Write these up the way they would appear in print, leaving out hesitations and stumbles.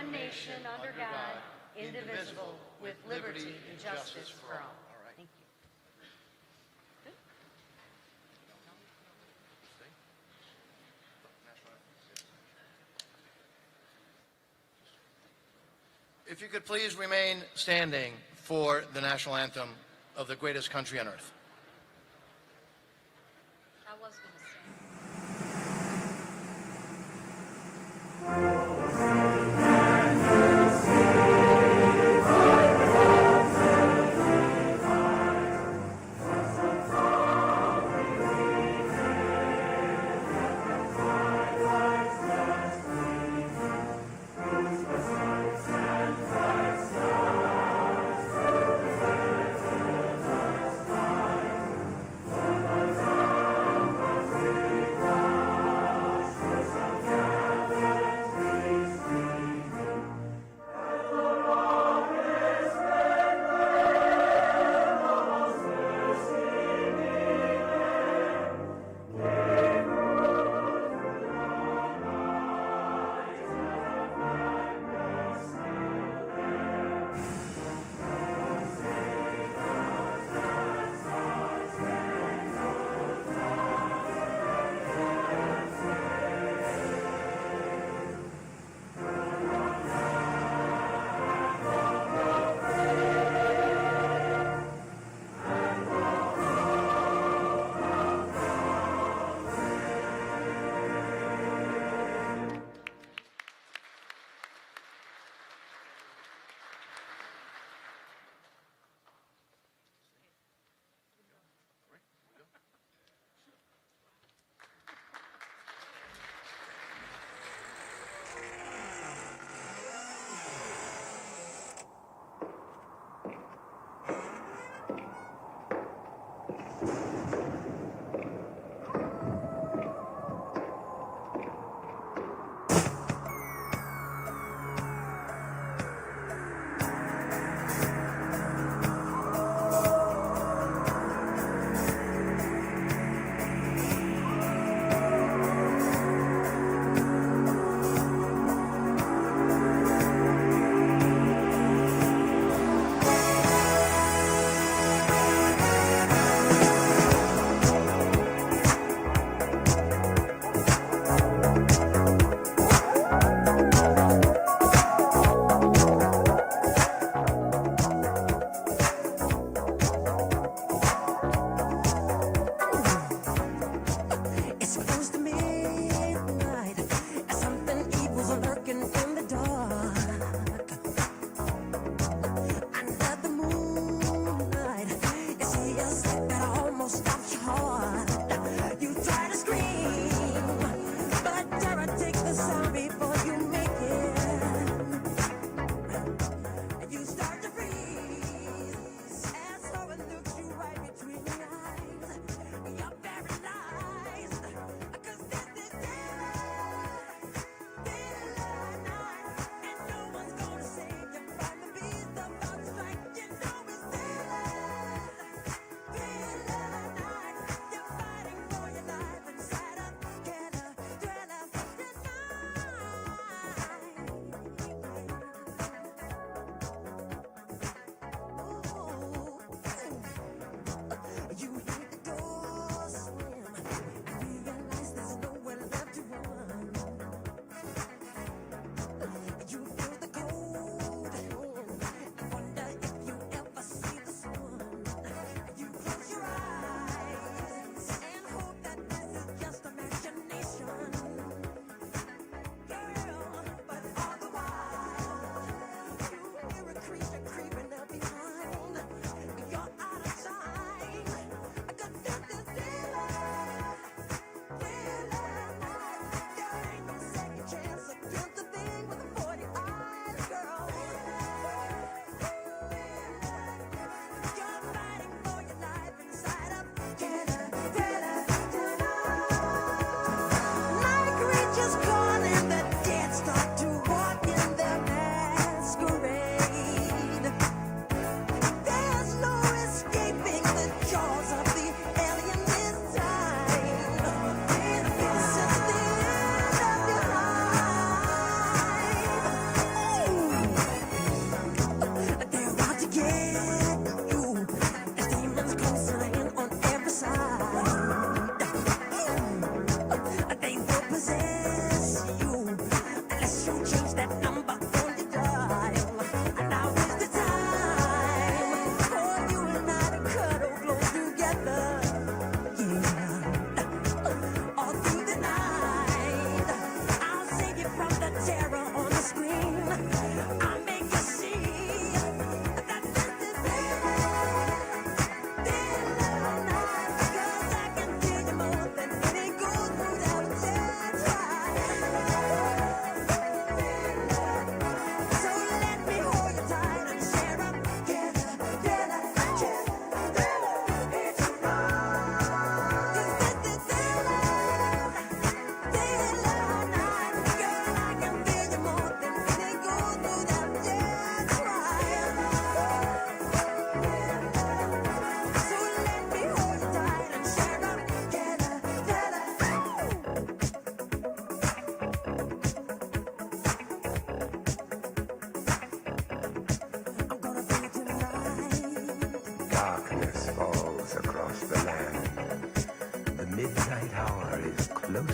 one nation, under God, indivisible, with liberty and justice for all. Thank you. If you could please remain standing for the national anthem of the greatest country on earth. I was going to say.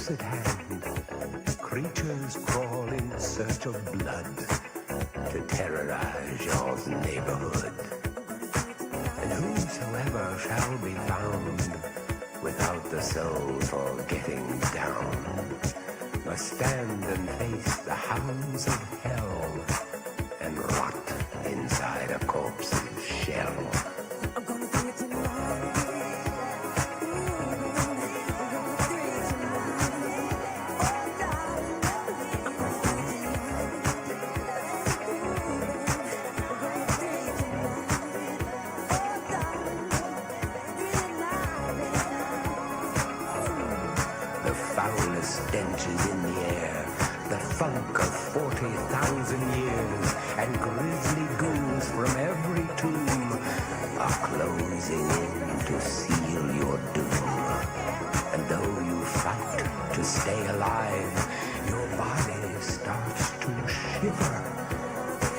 close at hand. Creatures crawl in search of blood to terrorize your neighborhood. And whosoever shall be found without the soul for getting down must stand and face the hounds of hell and rot inside a corpse's shell. The foulest stench is in the air, the funk of 40,000 years, and grisly ghouls from every tomb are closing in to seal your doom. And though you fight to stay alive, your body starts to shiver,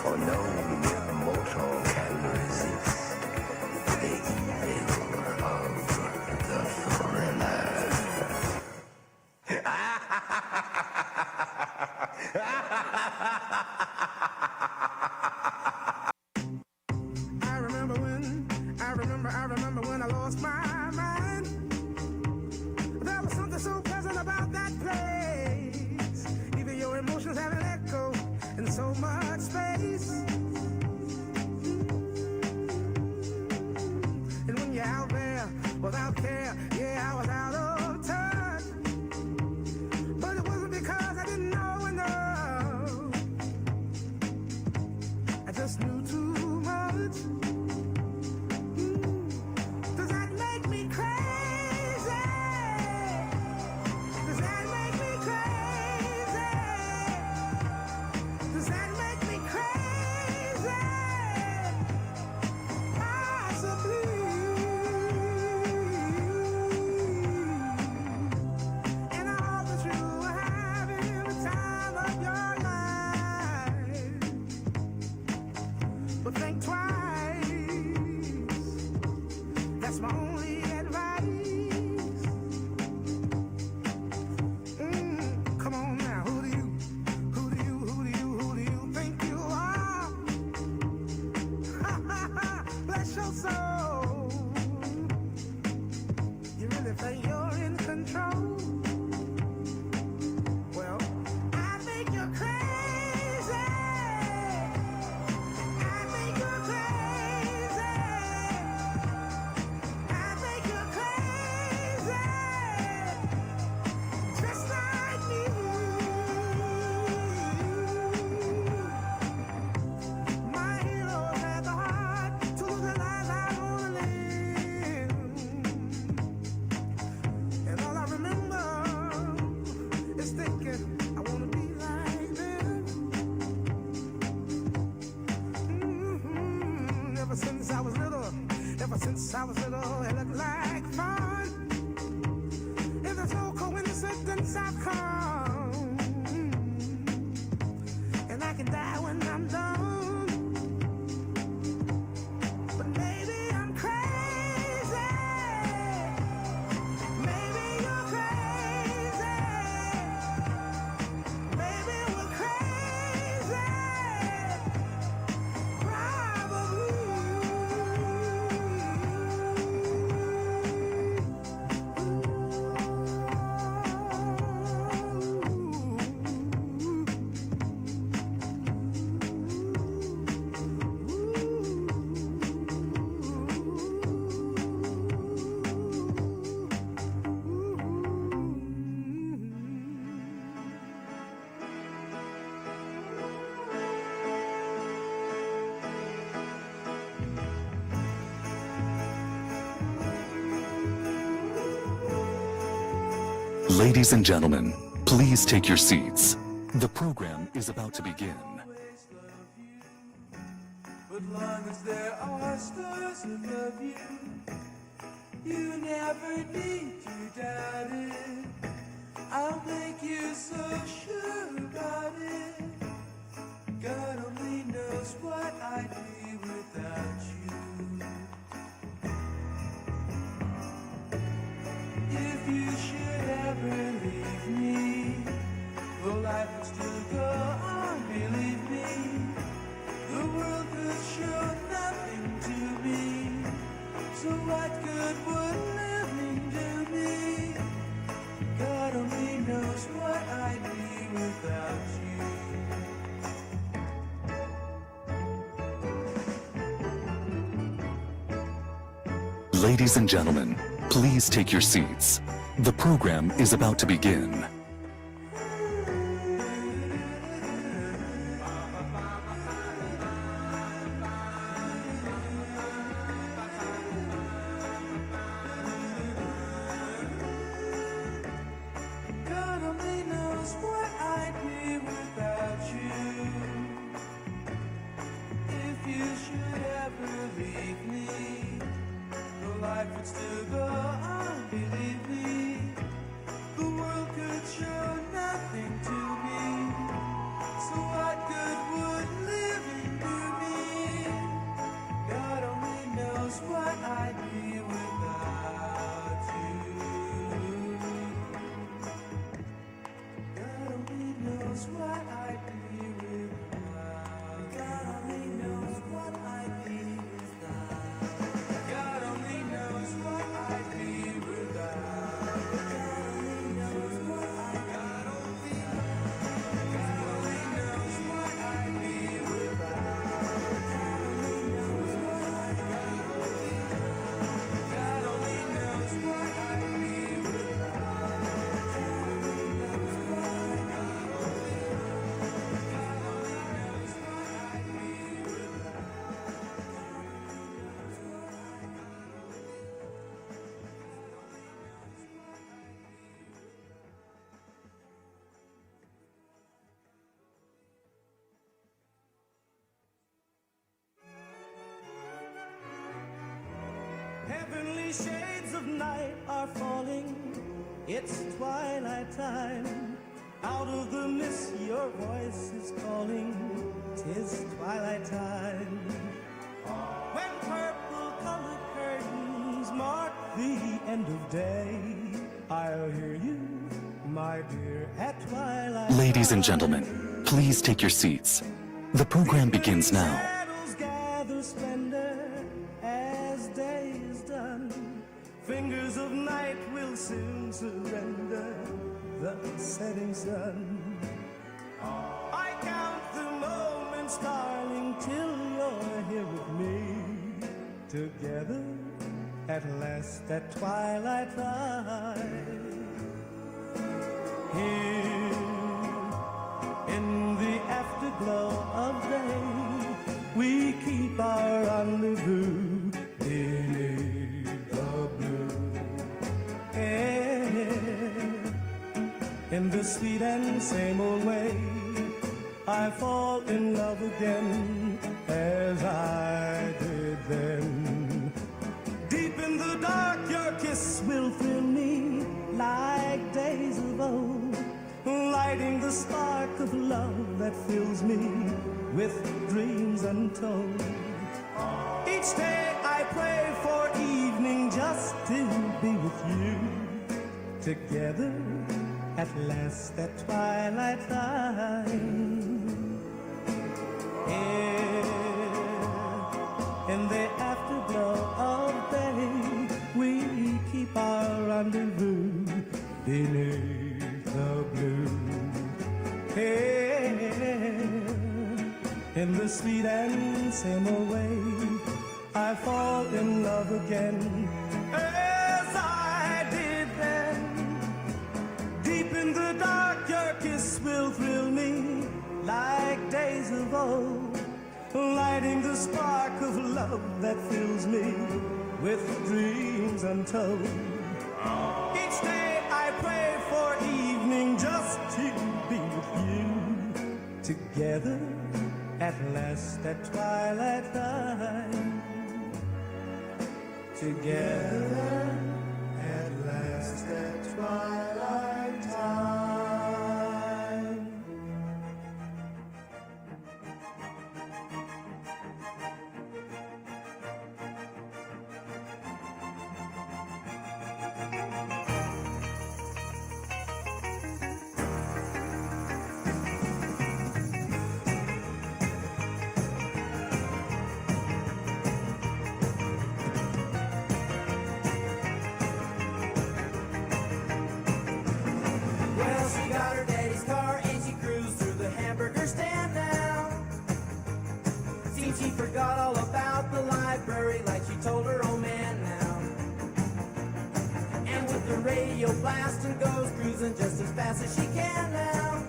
for no mere mortal can resist the evil of the thriller. I remember when I lost my mind. There was something so pleasant about that place. Even your emotions have an echo in so much space. And when you're out there without care, yeah, I was out of touch. But it wasn't because I didn't know enough. I just knew too much. Does that make me crazy? Does that make me crazy? Does that make me crazy? Possibly. And I hope that you are having the time of your life. But think twice. That's my only advice. Come on now, who do you think you are? Bless your soul. You really think you're in control? Well, I think you're crazy. I think you're crazy. I think you're crazy, just like me. My heroes had the heart to live the life I wanna live. And all I remember is thinking, I wanna be like them. Ever since I was little, it looked like fun. If there's no coincidence, I've come. And I can die when I'm done. But maybe I'm crazy. Maybe you're crazy. Maybe we're crazy. Probably. Ladies and gentlemen, please take your seats. The program is about to begin. But long as there are stars above you, you never need to doubt it. I'll make you so sure about it. God only knows what I'd be without you. If you should ever leave me, Ladies and gentlemen, please take your seats. The program is about to begin. God only knows what I'd be without you. If you should ever leave me, the life would still go on, believe me. The world could show nothing to me. So what good would living do me? God only knows what I'd be without you. God only knows what I'd be without. God only knows what I'd be without. God only knows what I'd be without. God only knows what I'd be. God only knows what I'd be without. God only knows what I'd be. God only knows what I'd be Heavenly shades of night are falling. It's twilight time. Out of the mist your voice is calling. 'Tis twilight time. When purple colored curtains mark the end of day, I'll hear you, my dear, at twilight. Ladies and gentlemen, please take your seats. The program begins now. Shadows gather splendor as day is done. Fingers of night will soon surrender the setting sun. I count the moments, darling, till you're here with me. Together at last at twilight time. Here in the afterglow of day, we keep our rendezvous beneath the blue air. In the sweet and same old way, I fall in love again as I did then. Deep in the dark, your kiss will thrill me like days of old, lighting the spark of love that fills me with dreams untold. Each day I pray for evening just to be with you. Together at last at twilight time. Here in the afterglow of day, we keep our rendezvous beneath the blue. Here in the sweet and same old way, I fall in love again as I did then. Deep in the dark, your kiss will thrill me like days of old, lighting the spark of love that fills me with dreams untold. Each day I pray for evening just to be with you. Together at last at twilight time. Together at last at twilight time. radio blast and goes cruising just as fast as she can now.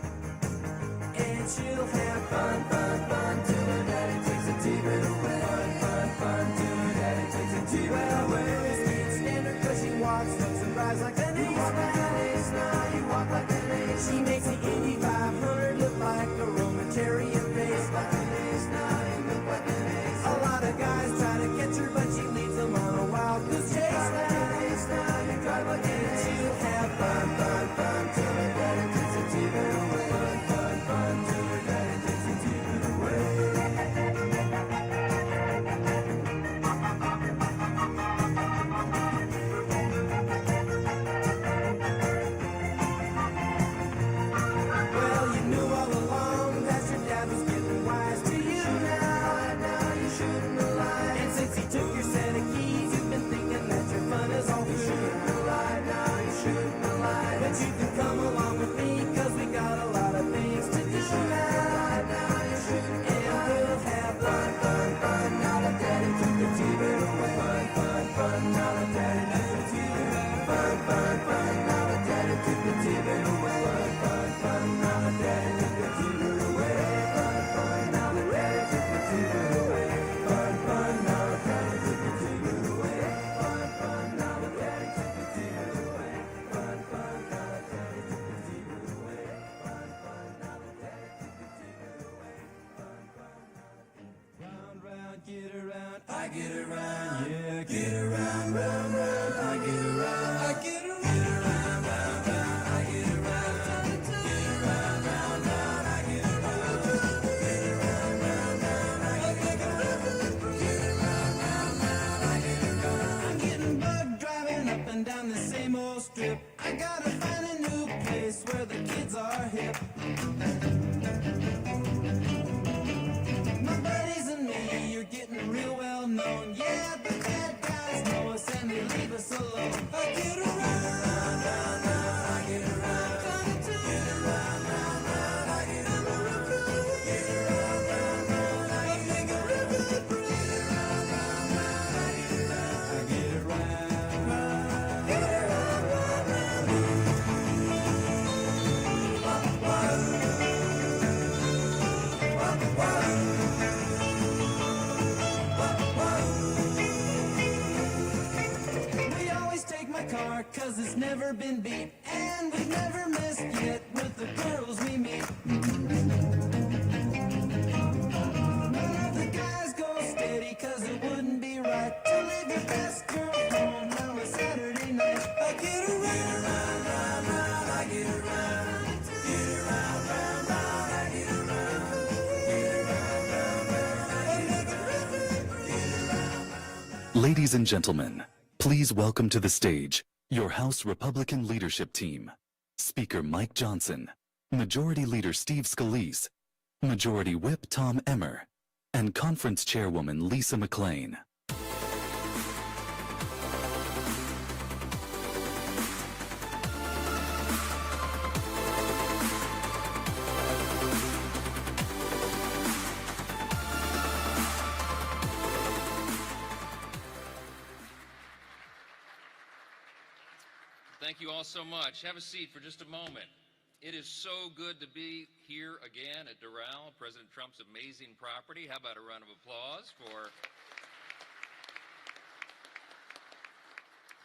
And she'll have fun, fun, fun till her daddy takes a T-bird away. Fun, fun, fun till her daddy takes a T-bird away. Well, can't stand her 'cause she walks, looks and drives like an ace. You walk like an ace now, you walk like an ace. She makes the Indy 500 look like a Roman chariot race. Like an ace now, you look like an ace. A lot of guys try to catch her, but she leads them on a wild goose chase. Like an ace now, you drive like an ace. She'll have fun, fun, fun till her daddy takes a T-bird away. Fun, fun, fun till her daddy takes a T-bird away. Well, you knew all along that your dad was getting wise to you now. Now you shouldn't have lied. And since he took your set of keys, you've been thinking that your fun is all through. You shouldn't have lied. Now you shouldn't have lied. But you can come along with me 'cause we got a lot of things to do now. Now you shouldn't have lied. And we'll have fun, fun, fun. Now that daddy took the T-bird away. Fun, fun, fun. Now that daddy took the T-bird away. Fun, fun, fun. Now that daddy took the T-bird away. Fun, fun, fun. Now that daddy took the T-bird away. Fun, fun. Now that daddy took the T-bird away. Fun, fun. Now that daddy took the T-bird away. Fun, fun. Now that daddy took the T-bird away. Fun, fun. Now that daddy took the T-bird away. Fun, fun. Now that daddy took the T-bird away. Fun, fun. Round, round, get around, I get around, yeah, get around, round, round, I get around, I get around, get around, round, round, I get around, get around, round, round, I get around, get around, round, round, I get around, get around, round, round, I get around. I'm getting bugged driving up and down the same old strip. I gotta find a new place where the kids are hip. My buddies and me, you're getting real well known. Yeah, the bad guys know us and they leave us alone. I get around, round, round, round, I get around. Get around, round, round, I get around. Get around, round, round, I get around. Get around, round, round, I get around. I get around, get around, round, we always take my car 'cause it's never been beat. And we've never missed yet with the girls we meet. None of the guys go steady 'cause it wouldn't be right to leave your best girl home on a Saturday night. I get around, round, round, round, I get around. Get around, round, round, I get around. Get around, round, round, I get around. Get around, Ladies and gentlemen, please welcome to the stage your House Republican leadership team. Speaker Mike Johnson, Majority Leader Steve Scalise, Majority Whip Tom Emmer, and Conference Chairwoman Lisa McClain. Thank you all so much. Have a seat for just a moment. It is so good to be here again at Doral, President Trump's amazing property. How about a round of applause for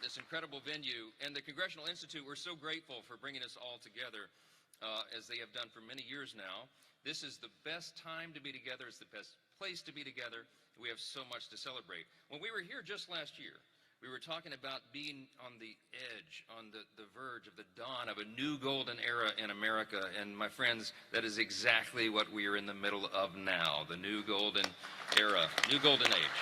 this incredible venue? And the Congressional Institute, we're so grateful for bringing us all together as they have done for many years now. This is the best time to be together. It's the best place to be together. We have so much to celebrate. When we were here just last year, we were talking about being on the edge, on the verge of the dawn of a new golden era in America. And my friends, that is exactly what we are in the middle of now, the new golden era, new golden age.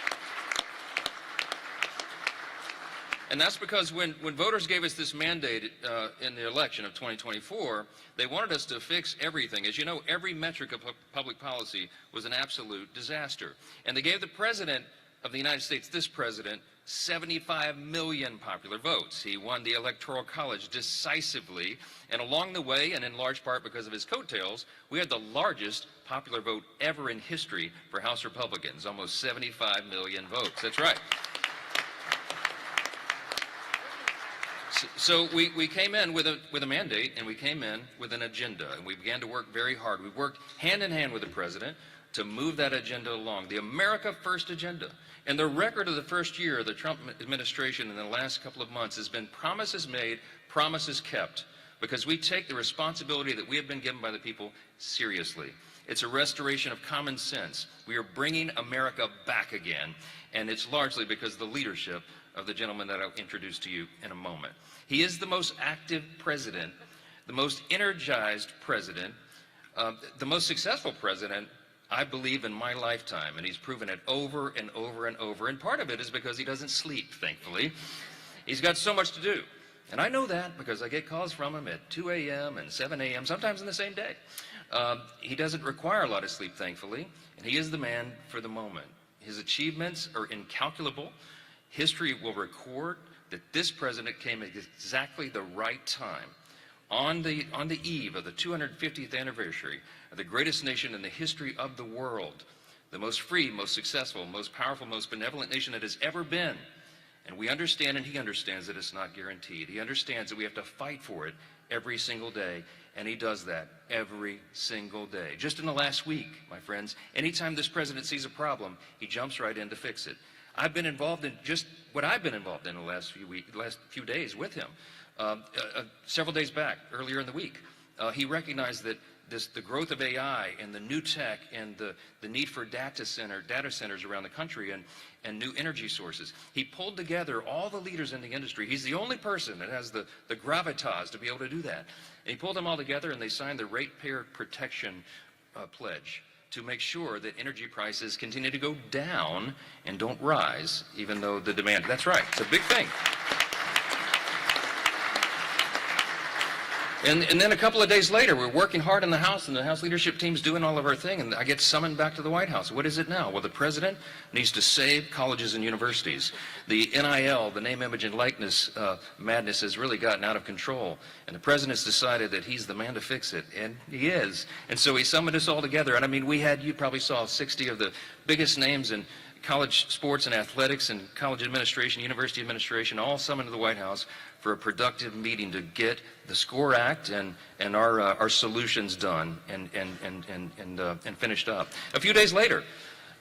And that's because when voters gave us this mandate in the election of 2024, they wanted us to fix everything. As you know, every metric of public policy was an absolute disaster. And they gave the President of the United States, this president, 75 million popular votes. He won the Electoral College decisively, and along the way, and in large part because of his coattails, we had the largest popular vote ever in history for House Republicans, almost 75 million votes. That's right. So we came in with a mandate, and we came in with an agenda, and we began to work very hard. We worked hand in hand with the president to move that agenda along, the America First agenda. And the record of the first year of the Trump administration in the last couple of months has been promises made, promises kept, because we take the responsibility that we have been given by the people seriously. It's a restoration of common sense. We are bringing America back again, and it's largely because of the leadership of the gentleman that I'll introduce to you in a moment. He is the most active president, the most energized president, the most successful president, I believe, in my lifetime, and he's proven it over and over and over. And part of it is because he doesn't sleep, thankfully. He's got so much to do. And I know that because I get calls from him at 2 a.m. and 7 a.m., sometimes in the same day. He doesn't require a lot of sleep, thankfully, and he is the man for the moment. His achievements are incalculable. History will record that this president came at exactly the right time, on the eve of the 250th anniversary of the greatest nation in the history of the world, the most free, most successful, most powerful, most benevolent nation that has ever been. And we understand, and he understands, that it's not guaranteed. He understands that we have to fight for it every single day, and he does that every single day. Just in the last week, my friends, anytime this president sees a problem, he jumps right in to fix it. I've been involved in just what I've been involved in the last few days with him. Several days back, earlier in the week, he recognized that the growth of AI and the new tech and the need for data centers around the country and new energy sources. He pulled together all the leaders in the industry. He's the only person that has the gravitas to be able to do that. And he pulled them all together, and they signed the Ratepayer Protection Pledge to make sure that energy prices continue to go down and don't rise, even though the demand, that's right, it's a big thing. And then a couple of days later, we're working hard in the House, and the House leadership team's doing all of our thing, and I get summoned back to the White House. What is it now? Well, the president needs to save colleges and universities. The NIL, the name, image, and likeness madness has really gotten out of control, and the president's decided that he's the man to fix it, and he is. And so he summoned us all together, and I mean, you probably saw 60 of the biggest names in college sports and athletics and college administration, university administration, all summoned to the White House for a productive meeting to get the SCORE Act and our solutions done and finished up. A few days later,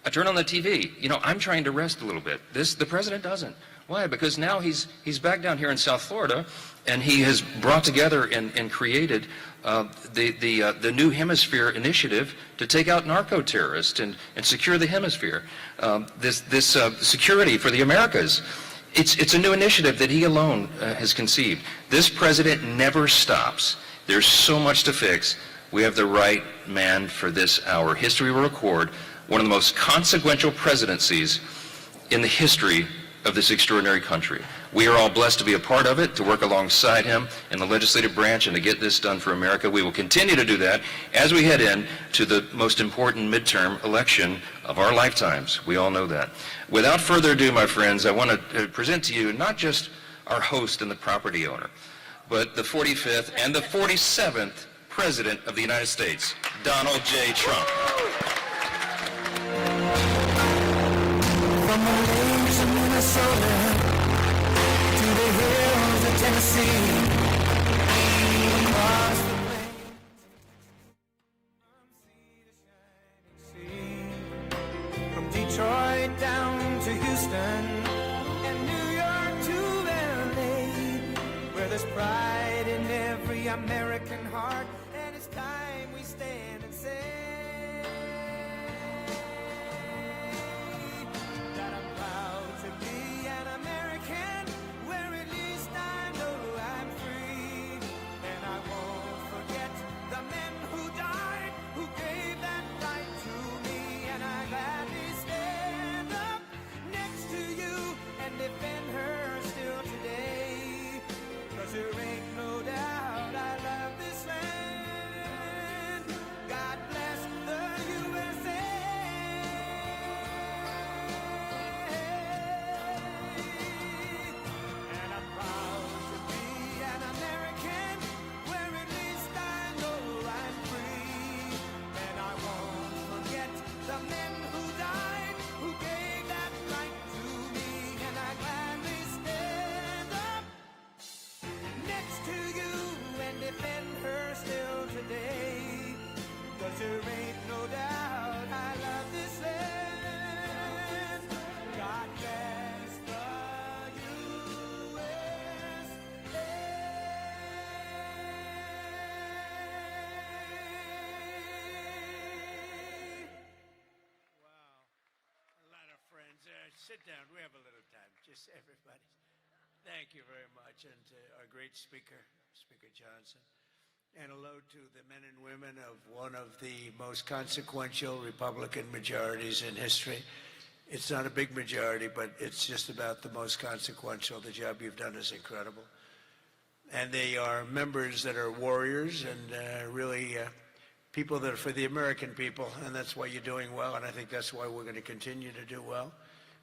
I turn on the TV. You know, I'm trying to rest a little bit. The president doesn't. Why? Because now he's back down here in South Florida, and he has brought together and created the New Hemisphere initiative to take out narco-terrorists and secure the hemisphere. This security for the Americas. It's a new initiative that he alone has conceived. This president never stops. There's so much to fix. We have the right man for this hour. History will record one of the most consequential presidencies in the history of this extraordinary country. We are all blessed to be a part of it, to work alongside him in the legislative branch and to get this done for America. We will continue to do that as we head in to the most important midterm election of our lifetimes. We all know that. Without further ado, my friends, I want to present to you not just our host and the property owner, but the 45th and the 47th President of the United States, Donald J. Trump. From the lakes of Minnesota to the hills of Tennessee, across the plains from sea to shining sea, from Detroit down to Houston and New York to LA, where there's pride in every American heart, and it's time we stand and say that I'm proud to be an American, where at least I know I'm free. And I won't forget the men who died, who gave that right to me. And I gladly stand up next to you and defend her still today. 'Cause there ain't no doubt I love sit down. We have a little time. Just everybody. Thank you very much. And our great speaker, Speaker Johnson. And hello to the men and women of one of the most consequential Republican majorities in history. It's not a big majority, but it's just about the most consequential. The job you've done is incredible. And they are members that are warriors and really people that are for the American people, and that's why you're doing well, and I think that's why we're going to continue to do well.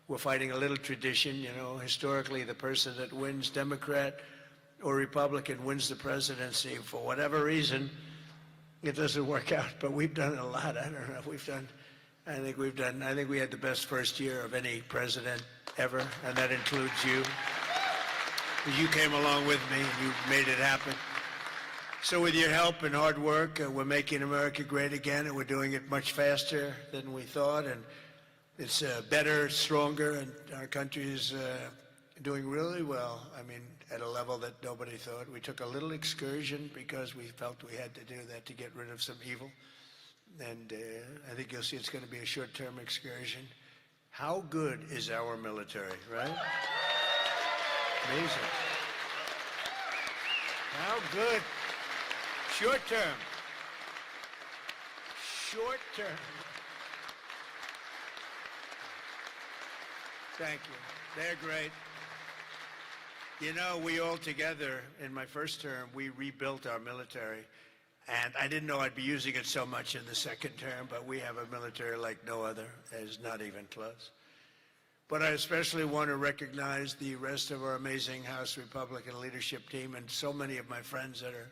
We're fighting a little tradition, you know, historically the person that wins, Democrat or Republican, wins the presidency. For whatever reason, it doesn't work out, but we've done a lot. I don't know, I think we had the best first year of any president ever, and that includes you. You came along with me and you made it happen. So with your help and hard work, we're making America great again, and we're doing it much faster than we thought, and it's better, stronger, and our country is doing really well. I mean, at a level that nobody thought. We took a little excursion because we felt we had to do that to get rid of some evil, and I think you'll see it's going to be a short-term excursion. How good is our military, right? Amazing. How good. Short term. Short term. Thank you. They're great. You know, we all together, in my first term, we rebuilt our military. And I didn't know I'd be using it so much in the second term, but we have a military like no other. It's not even close. But I especially want to recognize the rest of our amazing House Republican leadership team and so many of my friends that are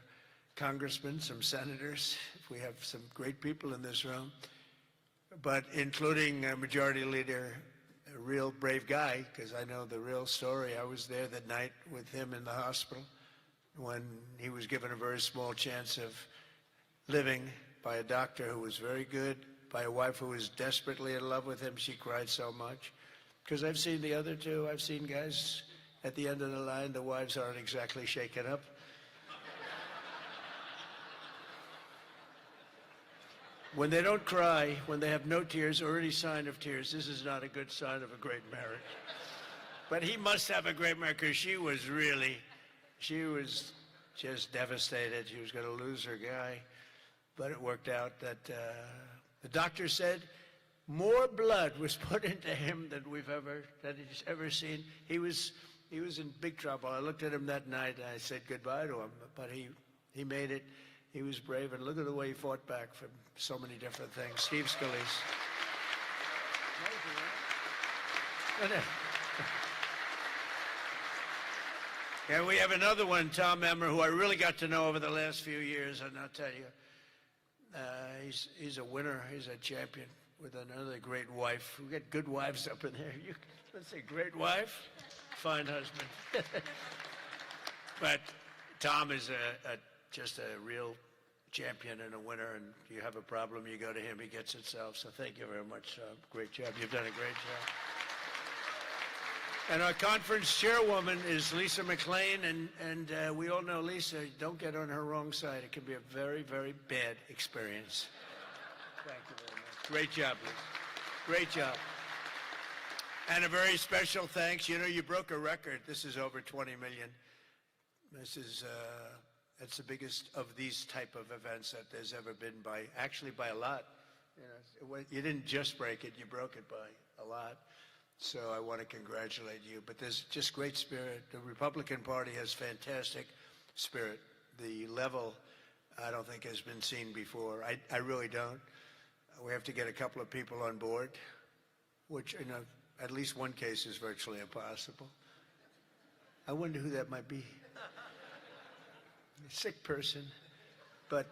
congressmen, some senators. We have some great people in this room, but including Majority Leader, a real brave guy, because I know the real story. I was there that night with him in the hospital when he was given a very small chance of living by a doctor who was very good, by a wife who was desperately in love with him. She cried so much. Because I've seen the other two. I've seen guys at the end of the line, the wives aren't exactly shaken up. When they don't cry, when they have no tears or any sign of tears, this is not a good sign of a great marriage. But he must have a great marriage, because she was just devastated. She was going to lose her guy. But it worked out that the doctor said more blood was put into him than he's ever seen. He was in big trouble. I looked at him that night and I said goodbye to him, but he made it. He was brave, and look at the way he fought back from so many different things. Steve Scalise. And we have another one, Tom Emmer, who I really got to know over the last few years, and I'll tell you, he's a winner. He's a champion with another great wife. We got good wives up in there. Let's say great wife, fine husband. But Tom is just a real champion and a winner, and you have a problem, you go to him, he gets it solved. So thank you very much. Great job. You've done a great job. And our conference chairwoman is Lisa McLean, and we all know Lisa. Don't get on her wrong side. It can be a very, very bad experience. Thank you very much. Great job, Lisa. Great job. And a very special thanks. You know, you broke a record. This is over 20 million. This is it's the biggest of these type of events that there's ever been, by a lot. You know, you didn't just break it, you broke it by a lot. So I want to congratulate you. But there's just great spirit. The Republican Party has fantastic spirit. The level, I don't think, has been seen before. I really don't. We have to get a couple of people on board, which in at least one case is virtually impossible. I wonder who that might be. A sick person. But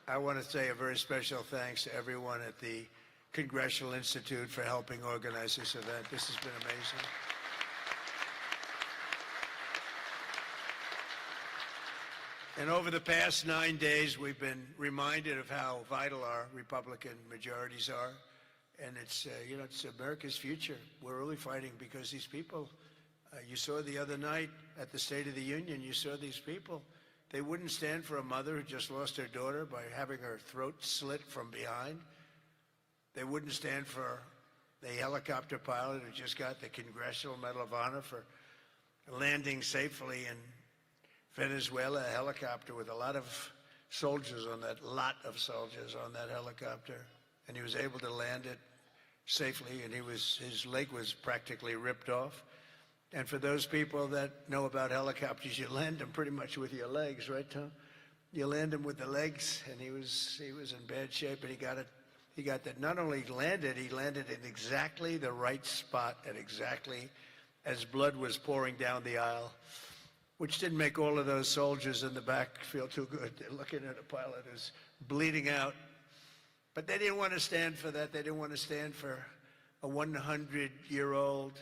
I want to say a very special thanks to everyone at the Congressional Institute for helping organize this event. This has been amazing. And over the past 9 days, we've been reminded of how vital our Republican majorities are. And it's, you know, it's America's future. We're really fighting because these people, you saw the other night at the State of the Union, you saw these people. They wouldn't stand for a mother who just lost her daughter by having her throat slit from behind. They wouldn't stand for the helicopter pilot who just got the Congressional Medal of Honor for landing safely in Venezuela, a helicopter with a lot of soldiers on that helicopter, and he was able to land it safely, and his leg was practically ripped off. And for those people that know about helicopters, you land them pretty much with your legs, right, Tom? You land them with the legs, and he was in bad shape, and he got it. He got that. Not only landed, he landed in exactly the right spot and exactly as blood was pouring down the aisle, which didn't make all of those soldiers in the back feel too good. They're looking at a pilot who's bleeding out. But they didn't want to stand for that. They didn't want to stand for a 100-year-old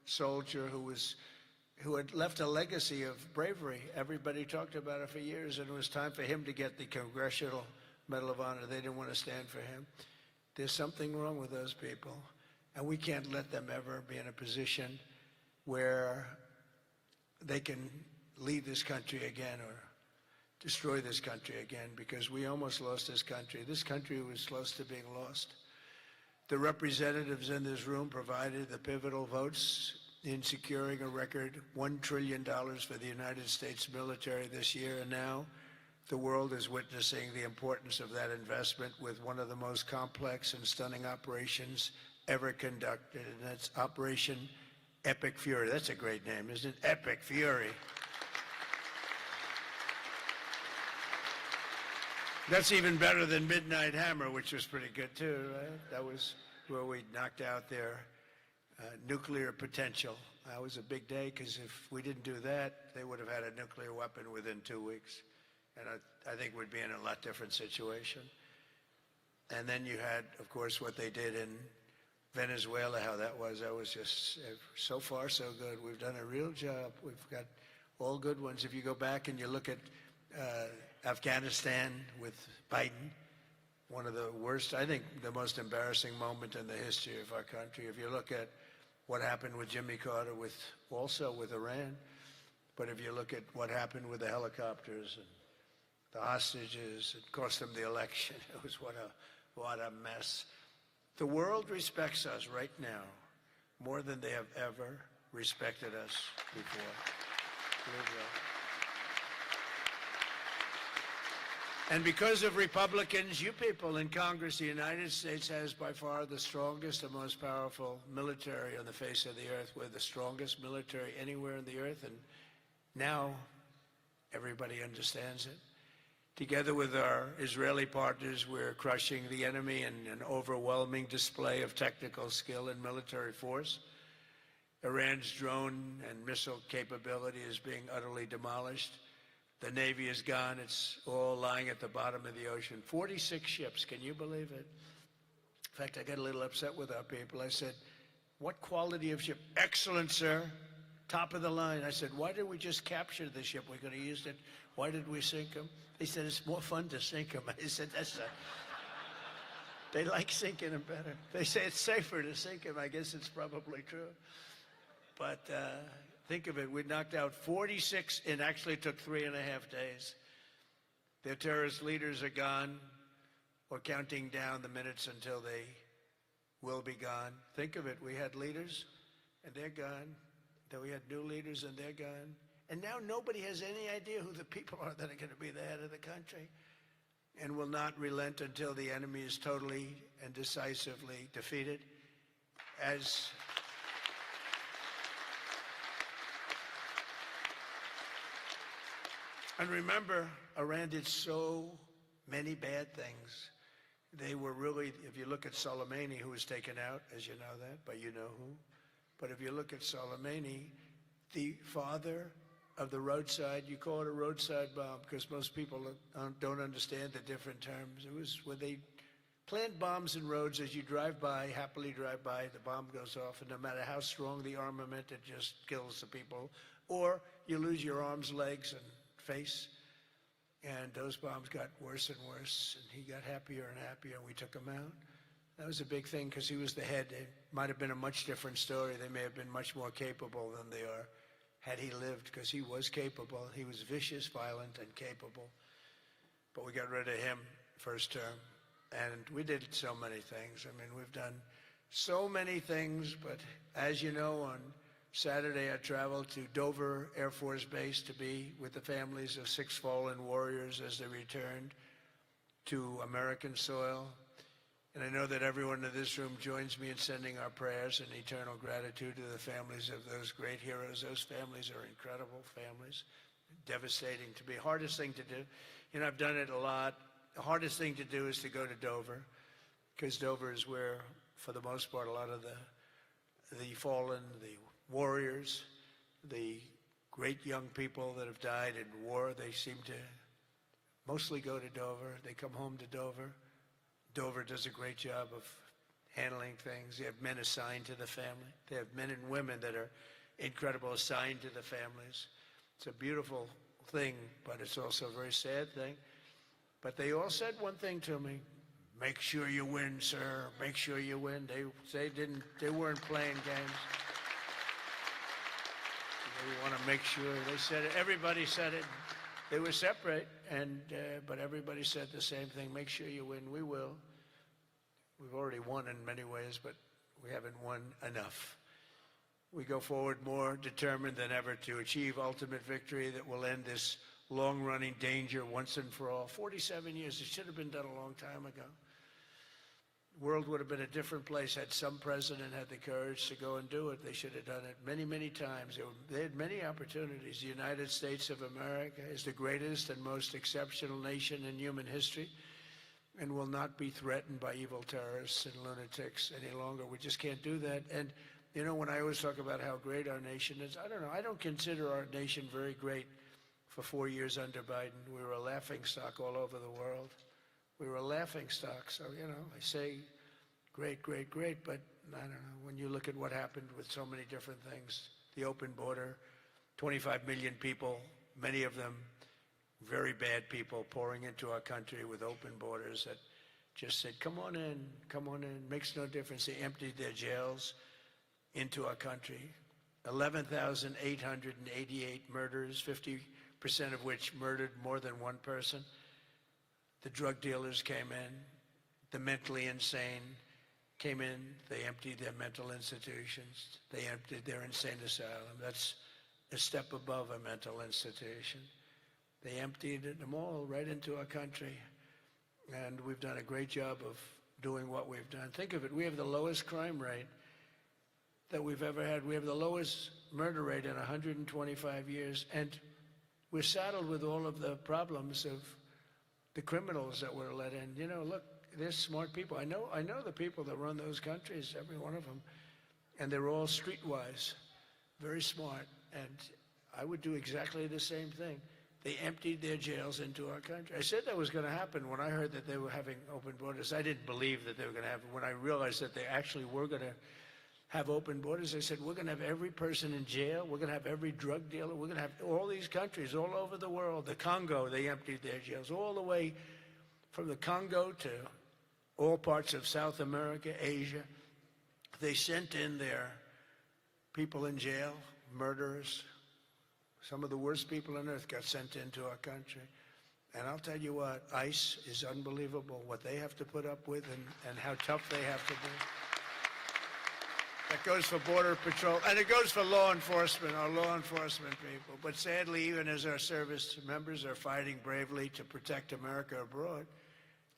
soldier who had left a legacy of bravery. Everybody talked about it for years, and it was time for him to get the Congressional Medal of Honor. They didn't want to stand for him. There's something wrong with those people, and we can't let them ever be in a position where they can lead this country again or destroy this country again, because we almost lost this country. This country was close to being lost. The representatives in this room provided the pivotal votes in securing a record $1 trillion for the United States military this year, and now the world is witnessing the importance of that investment with one of the most complex and stunning operations ever conducted, and that's Operation Epic Fury. That's a great name, isn't it? Epic Fury. That's even better than Midnight Hammer, which was pretty good too, right? That was where we knocked out their nuclear potential. That was a big day, because if we didn't do that, they would have had a nuclear weapon within 2 weeks. And I think we'd be in a lot different situation. And then you had, of course, what they did in Venezuela, how that was just so far so good. We've done a real job. We've got all good ones. If you go back and you look at Afghanistan with Biden, one of the worst, I think the most embarrassing moment in the history of our country. If you look at what happened with Jimmy Carter, also with Iran, but if you look at what happened with the helicopters and the hostages, it cost them the election. It was what a mess. The world respects us right now more than they have ever respected us before. And because of Republicans, you people in Congress, the United States has by far the strongest and most powerful military on the face of the earth. We're the strongest military anywhere in the earth, and now everybody understands it. Together with our Israeli partners, we're crushing the enemy in an overwhelming display of technical skill and military force. Iran's drone and missile capability is being utterly demolished. The Navy is gone. It's all lying at the bottom of the ocean. 46 ships. Can you believe it? In fact, I got a little upset with our people. I said, what quality of ship? Excellent, sir. Top of the line. I said, why did we just capture the ship? We could have used it. Why did we sink them? They said, it's more fun to sink them. I said, they like sinking them better. They say it's safer to sink them. I guess it's probably true. But think of it. We knocked out 46, and actually took 3.5 days. Their terrorist leaders are gone. We're counting down the minutes until they will be gone. Think of it. We had leaders, and they're gone. Then we had new leaders, and they're gone. And now nobody has any idea who the people are that are going to be the head of the country, and will not relent until the enemy is totally and decisively defeated. And remember, Iran did so many bad things. They were really, if you look at Soleimani, who was taken out, as you know that, but you know who. But if you look at Soleimani, the father of the roadside, you call it a roadside bomb because most people don't understand the different terms. It was when they plant bombs in roads, as you drive by, happily drive by, the bomb goes off, and no matter how strong the armament, it just kills the people. Or you lose your arms, legs, and face. And those bombs got worse and worse, and he got happier and happier, and we took him out. That was a big thing because he was the head. It might have been a much different story. They may have been much more capable than they are had he lived, because he was capable. He was vicious, violent, and capable. But we got rid of him first term. And we did so many things. I mean, we've done So many things, but as you know, on Saturday I traveled to Dover Air Force Base to be with the families of 6 fallen warriors as they returned to American soil. And I know that everyone in this room joins me in sending our prayers and eternal gratitude to the families of those great heroes. Those families are incredible families. Devastating to be. Hardest thing to do. You know, I've done it a lot. The hardest thing to do is to go to Dover, because Dover is where, for the most part, a lot of the fallen, the warriors, the great young people that have died in war, they seem to mostly go to Dover. They come home to Dover. Dover does a great job of handling things. They have men assigned to the family. They have men and women that are incredible, assigned to the families. It's a beautiful thing, but it's also a very sad thing. But they all said one thing to me: make sure you win, sir. Make sure you win. They weren't playing games. They want to make sure. They said it. Everybody said it. They were separate, but everybody said the same thing: make sure you win. We will. We've already won in many ways, but we haven't won enough. We go forward more determined than ever to achieve ultimate victory that will end this long-running danger once and for all. 47 years, it should have been done a long time ago. The world would have been a different place had some president had the courage to go and do it. They should have done it many, many times. They had many opportunities. The United States of America is the greatest and most exceptional nation in human history and will not be threatened by evil terrorists and lunatics any longer. We just can't do that. And you know, when I always talk about how great our nation is, I don't know, I don't consider our nation very great for 4 years under Biden. We were a laughingstock all over the world. We were a laughingstock. So, you know, I say great, great, great, but I don't know, when you look at what happened with so many different things, the open border, 25 million people, many of them very bad people pouring into our country with open borders that just said, come on in, makes no difference. They emptied their jails into our country. 11,888 murders, 50% of which murdered more than one person. The drug dealers came in. The mentally insane came in. They emptied their mental institutions. They emptied their insane asylum. That's a step above a mental institution. They emptied them all right into our country. And we've done a great job of doing what we've done. Think of it, we have the lowest crime rate that we've ever had. We have the lowest murder rate in 125 years, and we're saddled with all of the problems of the criminals that were let in. You know, look, they're smart people. I know the people that run those countries, every one of them, and they're all streetwise, very smart, and I would do exactly the same thing. They emptied their jails into our country. I said that was going to happen when I heard that they were having open borders. I didn't believe that they were going to happen. When I realized that they actually were going to have open borders, I said, we're going to have every person in jail. We're going to have every drug dealer. We're going to have all these countries all over the world. The Congo, they emptied their jails all the way from the Congo to all parts of South America, Asia. They sent in their people in jail, murderers. Some of the worst people on earth got sent into our country. And I'll tell you what, ICE is unbelievable, what they have to put up with and how tough they have to be. That goes for Border Patrol, and it goes for law enforcement, our law enforcement people. But sadly, even as our service members are fighting bravely to protect America abroad,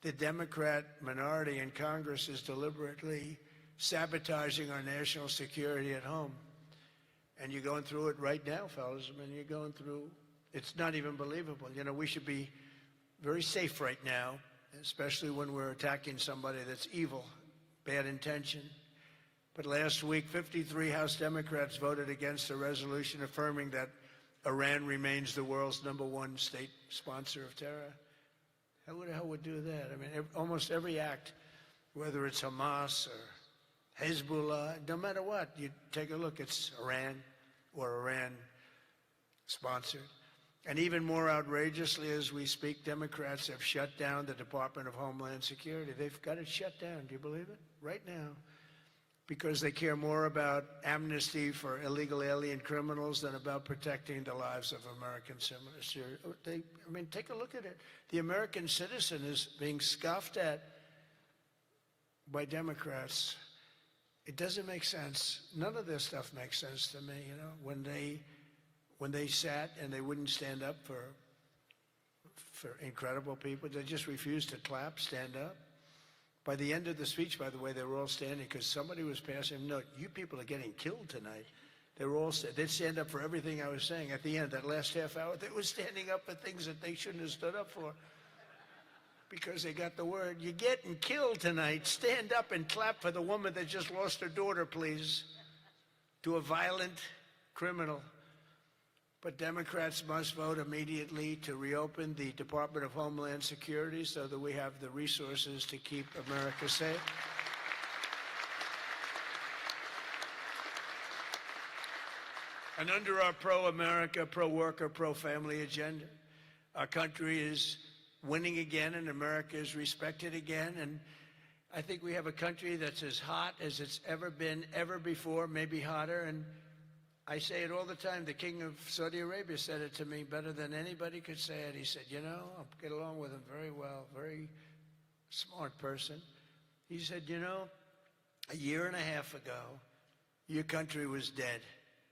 the Democrat minority in Congress is deliberately sabotaging our national security at home. And you're going through it right now, fellas. I mean, you're going through, it's not even believable. You know, we should be very safe right now, especially when we're attacking somebody that's evil, bad intention. But last week, 53 House Democrats voted against a resolution affirming that Iran remains the world's #1 state sponsor of terror. Who the hell would do that? I mean, almost every act, whether it's Hamas or Hezbollah, no matter what, you take a look, it's Iran or Iran sponsored. And even more outrageously, as we speak, Democrats have shut down the Department of Homeland Security. They've got it shut down. Do you believe it? Right now. Because they care more about amnesty for illegal alien criminals than about protecting the lives of American citizens. I mean, take a look at it. The American citizen is being scoffed at by Democrats. it doesn't make sense. None of this stuff makes sense to me, you know, when they sat and they wouldn't stand up for incredible people. They just refused to clap, stand up. By the end of the speech, by the way, they were all standing because somebody was passing them. No, you people are getting killed tonight. They were all, they'd stand up for everything I was saying. At the end, that last half hour, they were standing up for things that they shouldn't have stood up for because they got the word. You're getting killed tonight. Stand up and clap for the woman that just lost her daughter, please, to a violent criminal. But Democrats must vote immediately to reopen the Department of Homeland Security so that we have the resources to keep America safe. And under our pro-America, pro-worker, pro-family agenda, our country is winning again and America is respected again. And I think we have a country that's as hot as it's ever been, ever before, maybe hotter. And I say it all the time. The king of Saudi Arabia said it to me better than anybody could say it. He said, you know, I get along with him very well, very smart person. He said, you know, a year and a half ago, your country was dead,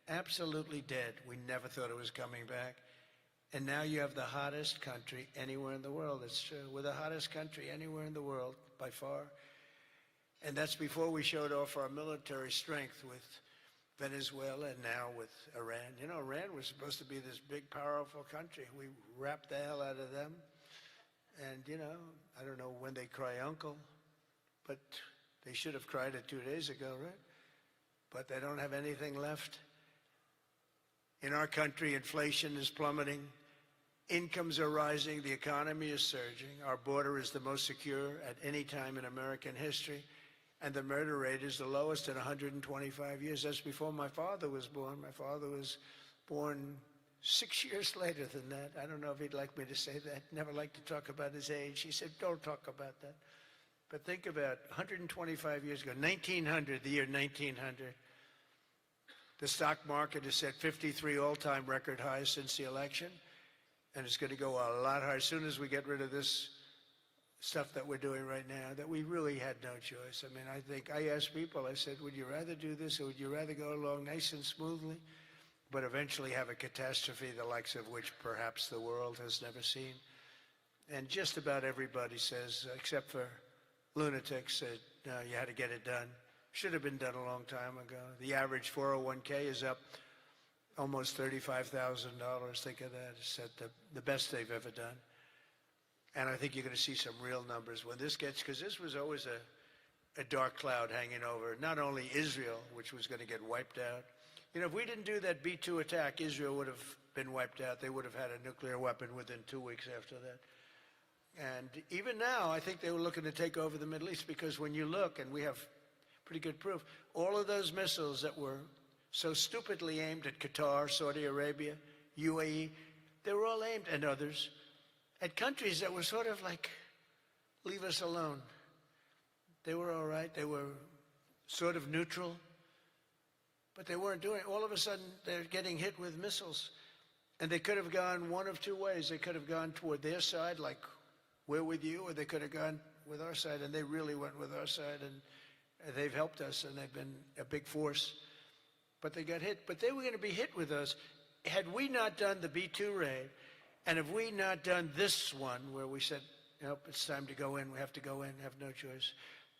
absolutely dead. We never thought it was coming back. And now you have the hottest country anywhere in the world. It's true. We're the hottest country anywhere in the world, by far. And that's before we showed off our military strength with Venezuela and now with Iran. You know, Iran was supposed to be this big, powerful country. We wrapped the hell out of them. And, you know, I don't know when they cry uncle, but they should have cried it 2 days ago, right? But they don't have anything left. In our country, inflation is plummeting. Incomes are rising. The economy is surging. Our border is the most secure at any time in American history. And the murder rate is the lowest in 125 years. That's before my father was born. My father was born 6 years later than that. I don't know if he'd like me to say that. Never liked to talk about his age. He said, don't talk about that. But think about 125 years ago, 1900, the year 1900. The stock market has set 53 all-time record highs since the election. And it's going to go a lot higher as soon as we get rid of this stuff that we're doing right now, that we really had no choice. I mean, I think I asked people, I said, would you rather do this or would you rather go along nice and smoothly, but eventually have a catastrophe the likes of which perhaps the world has never seen? And just about everybody says, except for lunatics, that no, you had to get it done. Should have been done a long time ago. The average 401k is up almost $35,000. Think of that. It's at the best they've ever done. And I think you're going to see some real numbers when this gets, because this was always a dark cloud hanging over not only Israel, which was going to get wiped out. You know, if we didn't do that B-2 attack, Israel would have been wiped out. They would have had a nuclear weapon within 2 weeks after that. And even now, I think they were looking to take over the Middle East, because when you look, and we have pretty good proof, all of those missiles that were so stupidly aimed at Qatar, Saudi Arabia, UAE, they were all aimed, and others, at countries that were sort of like, leave us alone. They were all right. They were sort of neutral, but they weren't doing it. All of a sudden, they're getting hit with missiles. And they could have gone one of two ways. They could have gone toward their side, like we're with you, or they could have gone with our side, and they really went with our side, and they've helped us, and they've been a big force. But they got hit. But they were going to be hit with us. Had we not done the B-2 raid, and have we not done this one where we said, nope, it's time to go in, we have to go in, have no choice.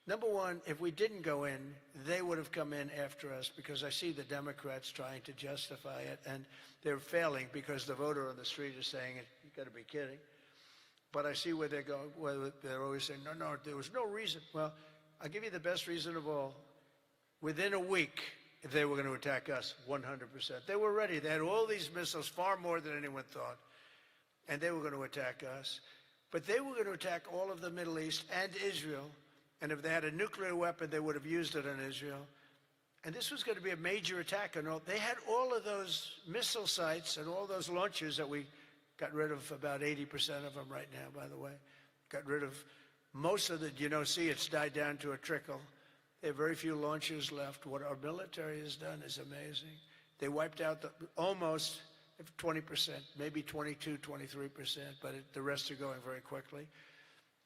Number one, if we didn't go in, they would have come in after us, because I see the Democrats trying to justify it, and they're failing because the voter on the street is saying, you got to be kidding. But I see where they're going, where they're always saying, no, there was no reason. Well, I'll give you the best reason of all. Within a week, they were going to attack us, 100%. They were ready. They had all these missiles, far more than anyone thought. And they were going to attack us. But they were going to attack all of the Middle East and Israel. And if they had a nuclear weapon, they would have used it on Israel. And this was going to be a major attack on all. They had all of those missile sites and all those launchers that we got rid of, about 80% of them right now, by the way. Got rid of most of the, see it's died down to a trickle. There are very few launchers left. What our military has done is amazing. They wiped out almost 20%, maybe 22, 23%, but the rest are going very quickly.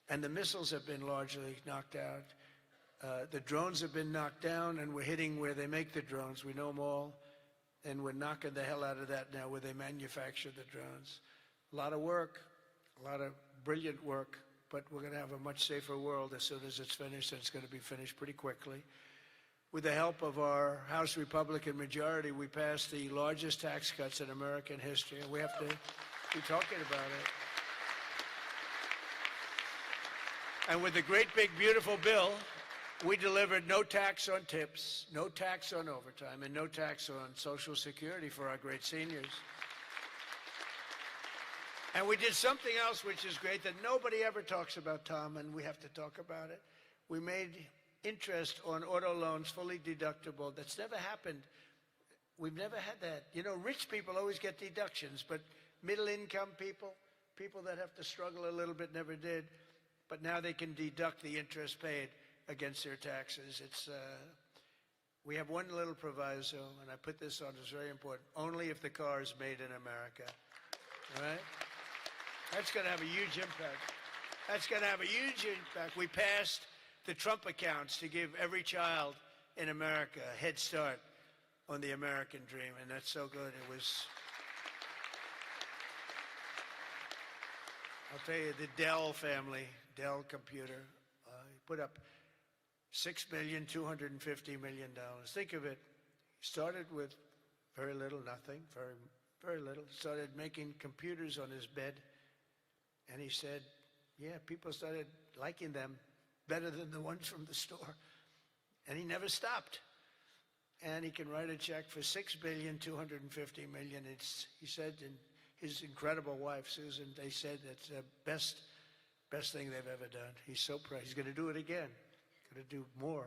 And the missiles have been largely knocked out. The drones have been knocked down, and we're hitting where they make the drones. We know them all, and we're knocking the hell out of that now where they manufacture the drones. A lot of work, a lot of brilliant work, but we're going to have a much safer world as soon as it's finished, and it's going to be finished pretty quickly. With the help of our House Republican majority, we passed the largest tax cuts in American history, and we have to be talking about it. And with the great big beautiful bill, we delivered no tax on tips, no tax on overtime, and no tax on Social Security for our great seniors. And we did something else which is great that nobody ever talks about, Tom, and we have to talk about it. We made interest on auto loans fully deductible. That's never happened. We've never had that. You know, rich people always get deductions, but middle-income people, people that have to struggle a little bit, never did. But now they can deduct the interest paid against their taxes. We have one little proviso, and I put this on, it's very important, only if the car is made in America, all right? That's going to have a huge impact. That's going to have a huge impact. We passed the Trump accounts to give every child in America a head start on the American dream, and that's so good. It was, I'll tell you, the Dell family, Dell Computer, put up $6,250,000,000. Think of it. He started with very little, nothing, very little. Started making computers on his bed, and he said, yeah, people started liking them better than the ones from the store. And he never stopped. And he can write a check for $6,250,000,000. He said, and his incredible wife, Susan, they said that's the best thing they've ever done. He's so proud. He's going to do it again. Going to do more.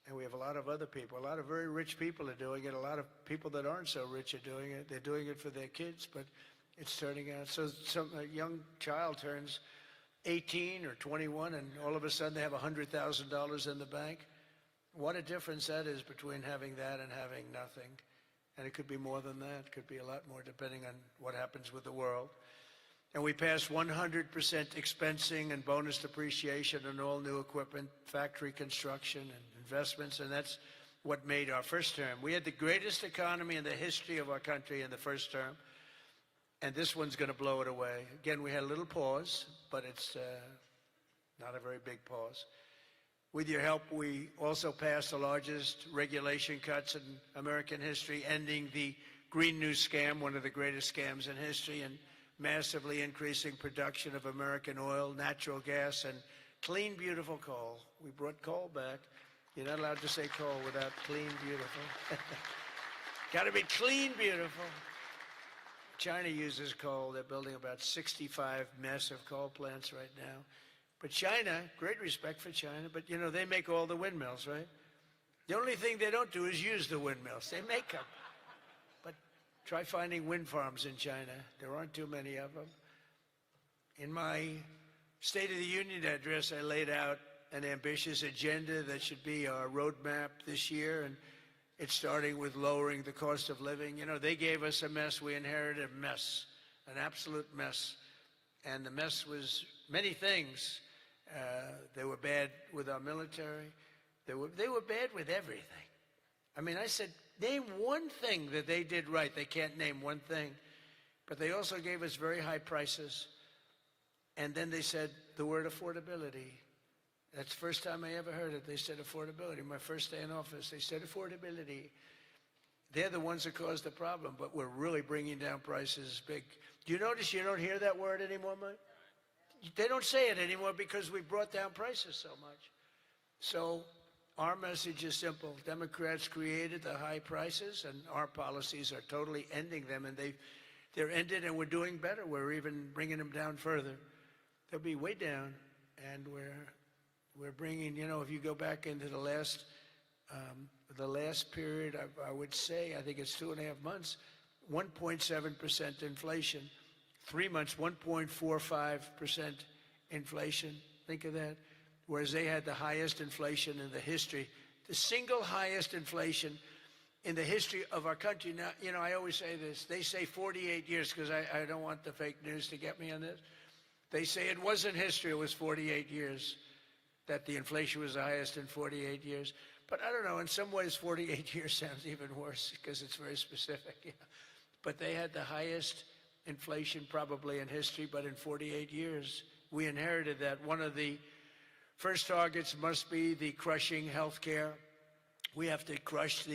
And we have a lot of other people. A lot of very rich people are doing it. A lot of people that aren't so rich are doing it. They're doing it for their kids, but it's turning out. So a young child turns 18 or 21, and all of a sudden they have $100,000 in the bank. What a difference that is between having that and having nothing. And it could be more than that. It could be a lot more depending on what happens with the world. And we passed 100% expensing and bonus depreciation on all new equipment, factory construction and investments, and that's what made our first term. We had the greatest economy in the history of our country in the first term, and this one's going to blow it away. Again, we had a little pause, but it's not a very big pause. With your help, we also passed the largest regulation cuts in American history, ending the Green New Scam, one of the greatest scams in history, and massively increasing production of American oil, natural gas, and clean, beautiful coal. We brought coal back. You're not allowed to say coal without clean, beautiful. Got to be clean, beautiful. China uses coal. They're building about 65 massive coal plants right now. But China, great respect for China, but you know, they make all the windmills, right? The only thing they don't do is use the windmills. They make them. But try finding wind farms in China. There aren't too many of them. In my State of the Union address, I laid out an ambitious agenda that should be our roadmap this year, and it's starting with lowering the cost of living. You know, they gave us a mess. We inherited a mess, an absolute mess. And the mess was many things. They were bad with our military. They were bad with everything. I mean, I said, name one thing that they did right. They can't name one thing. But they also gave us very high prices. And then they said the word affordability. That's the first time I ever heard it. They said affordability. My first day in office, they said affordability. They're the ones that caused the problem, but we're really bringing down prices big. Do you notice you don't hear that word anymore, Mike? They don't say it anymore because we brought down prices so much. So our message is simple. Democrats created the high prices, and our policies are totally ending them, and they're ended, and we're doing better. We're even bringing them down further. They'll be way down, and we're bringing, you know, if you go back into the last period, I would say, I think it's 2.5 months, 1.7% inflation. 3 months, 1.45% inflation. Think of that. Whereas they had the highest inflation in the history, the single highest inflation in the history of our country. Now, you know, I always say this. They say 48 years because I don't want the fake news to get me on this. They say it wasn't history, it was 48 years. that the inflation was the highest in 48 years. But I don't know, in some ways 48 years sounds even worse because it's very specific. Yeah. But they had the highest inflation probably in history, but in 48 years, we inherited that. One of the first targets must be the crushing healthcare. We have to crush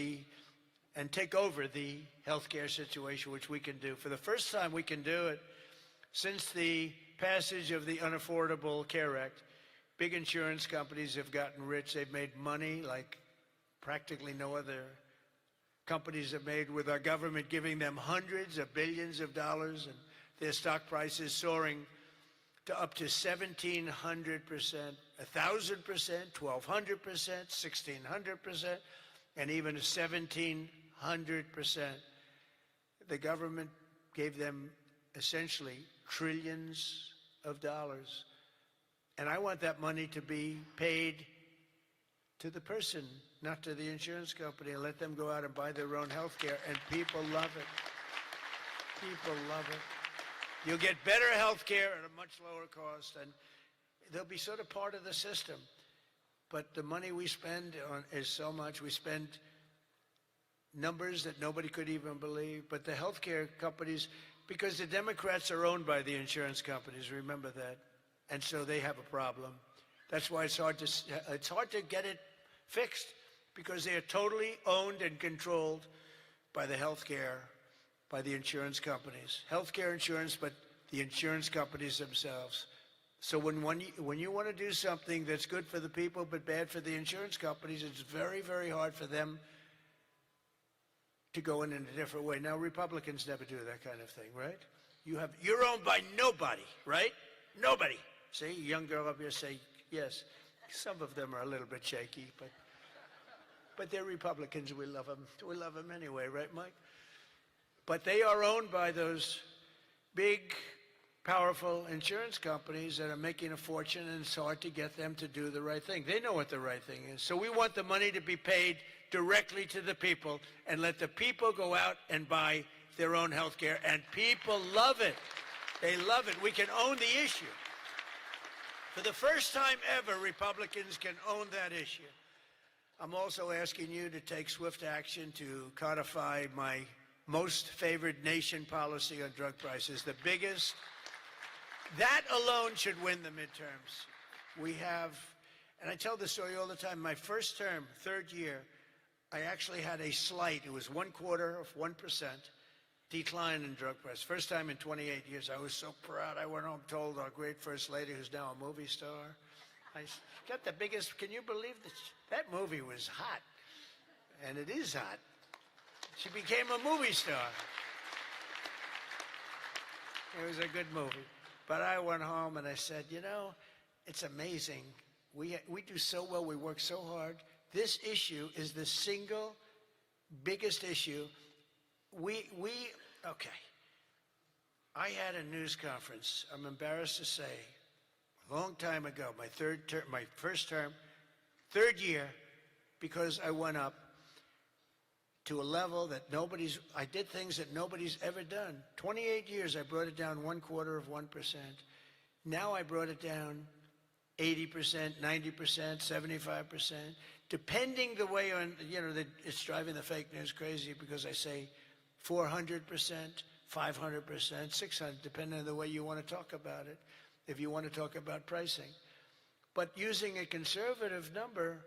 and take over the healthcare situation, which we can do. For the first time, we can do it since the passage of the Unaffordable Care Act. Big insurance companies have gotten rich. They've made money like practically no other companies have made, with our government giving them hundreds of billions of dollars and their stock prices soaring to up to 1,700%, 1,000%, 1,200%, 1,600%, and even 1,700%. The government gave them essentially trillions of dollars. And I want that money to be paid to the person, not to the insurance company, and let them go out and buy their own health care. And people love it. People love it. You'll get better health care at a much lower cost, and they'll be sort of part of the system. But the money we spend on is so much. We spend numbers that nobody could even believe. But the healthcare companies, because the Democrats are owned by the insurance companies, remember that. And so they have a problem. That's why it's hard to get it fixed, because they are totally owned and controlled by the healthcare, by the insurance companies. Healthcare insurance, but the insurance companies themselves. So when you want to do something that's good for the people but bad for the insurance companies, it's very, very hard for them to go in a different way. Now, Republicans never do that kind of thing, right? You're owned by nobody, right? Nobody. See, a young girl up here say yes. Some of them are a little bit shaky, but they're Republicans. We love them. We love them anyway, right, Mike? But they are owned by those big, powerful insurance companies that are making a fortune, and it's hard to get them to do the right thing. They know what the right thing is. So we want the money to be paid directly to the people and let the people go out and buy their own health care. And people love it. They love it. We can own the issue. For the first time ever, Republicans can own that issue. I'm also asking you to take swift action to codify my most favored nation policy on drug prices, the biggest. That alone should win the midterms. We have, and I tell this story all the time, my first term, third year, I actually had a slight, it was 0.25% decline in drug prices. First time in 28 years. I was so proud. I went home, told our great First Lady, who's now a movie star, I got the biggest, can you believe this? That movie was hot, and it is hot. She became a movie star. It was a good movie. But I went home and I said, you know, it's amazing. We do so well. We work so hard. This issue is the single biggest issue. Okay. I had a news conference, I'm embarrassed to say, a long time ago, my first term, third year, because I went up to a level that I did things that nobody's ever done. 28 years, I brought it down 0.25%. Now I brought it down 80%, 90%, 75%, depending the way it's driving the fake news crazy because I say 400%, 500%, 600, depending on the way you want to talk about it, if you want to talk about pricing. But using a conservative number,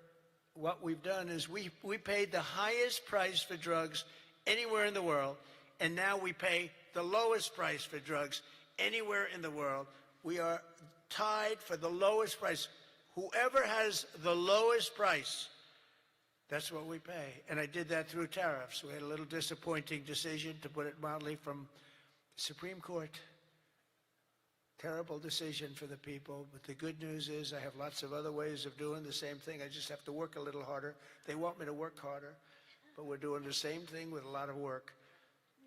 what we've done is we paid the highest price for drugs anywhere in the world, and now we pay the lowest price for drugs anywhere in the world. We are tied for the lowest price. Whoever has the lowest price, that's what we pay. And I did that through tariffs. We had a little disappointing decision, to put it mildly, from the Supreme Court. Terrible decision for the people, but the good news is I have lots of other ways of doing the same thing. I just have to work a little harder. They want me to work harder, but we're doing the same thing with a lot of work.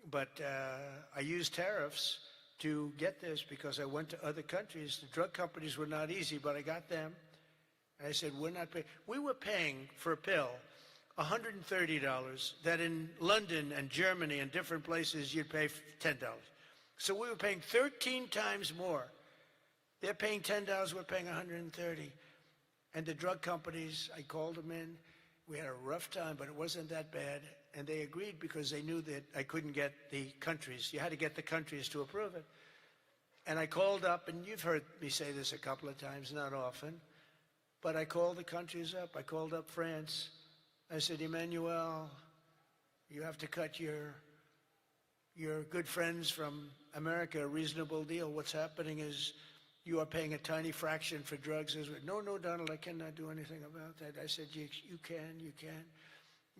But I used tariffs to get this because I went to other countries. The drug companies were not easy, but I got them. And I said, we're not paying. We were paying for a pill $130 that in London and Germany and different places you'd pay $10. So we were paying 13 times more. They're paying $10, we're paying $130. And the drug companies, I called them in. We had a rough time, but it wasn't that bad. And they agreed because they knew that I couldn't get the countries. You had to get the countries to approve it. And I called up, and you've heard me say this a couple of times, not often, but I called the countries up. I called up France. I said, Emmanuel, you have to cut your good friends from America a reasonable deal. What's happening is you are paying a tiny fraction for drugs. No, Donald, I cannot do anything about that. I said, you can.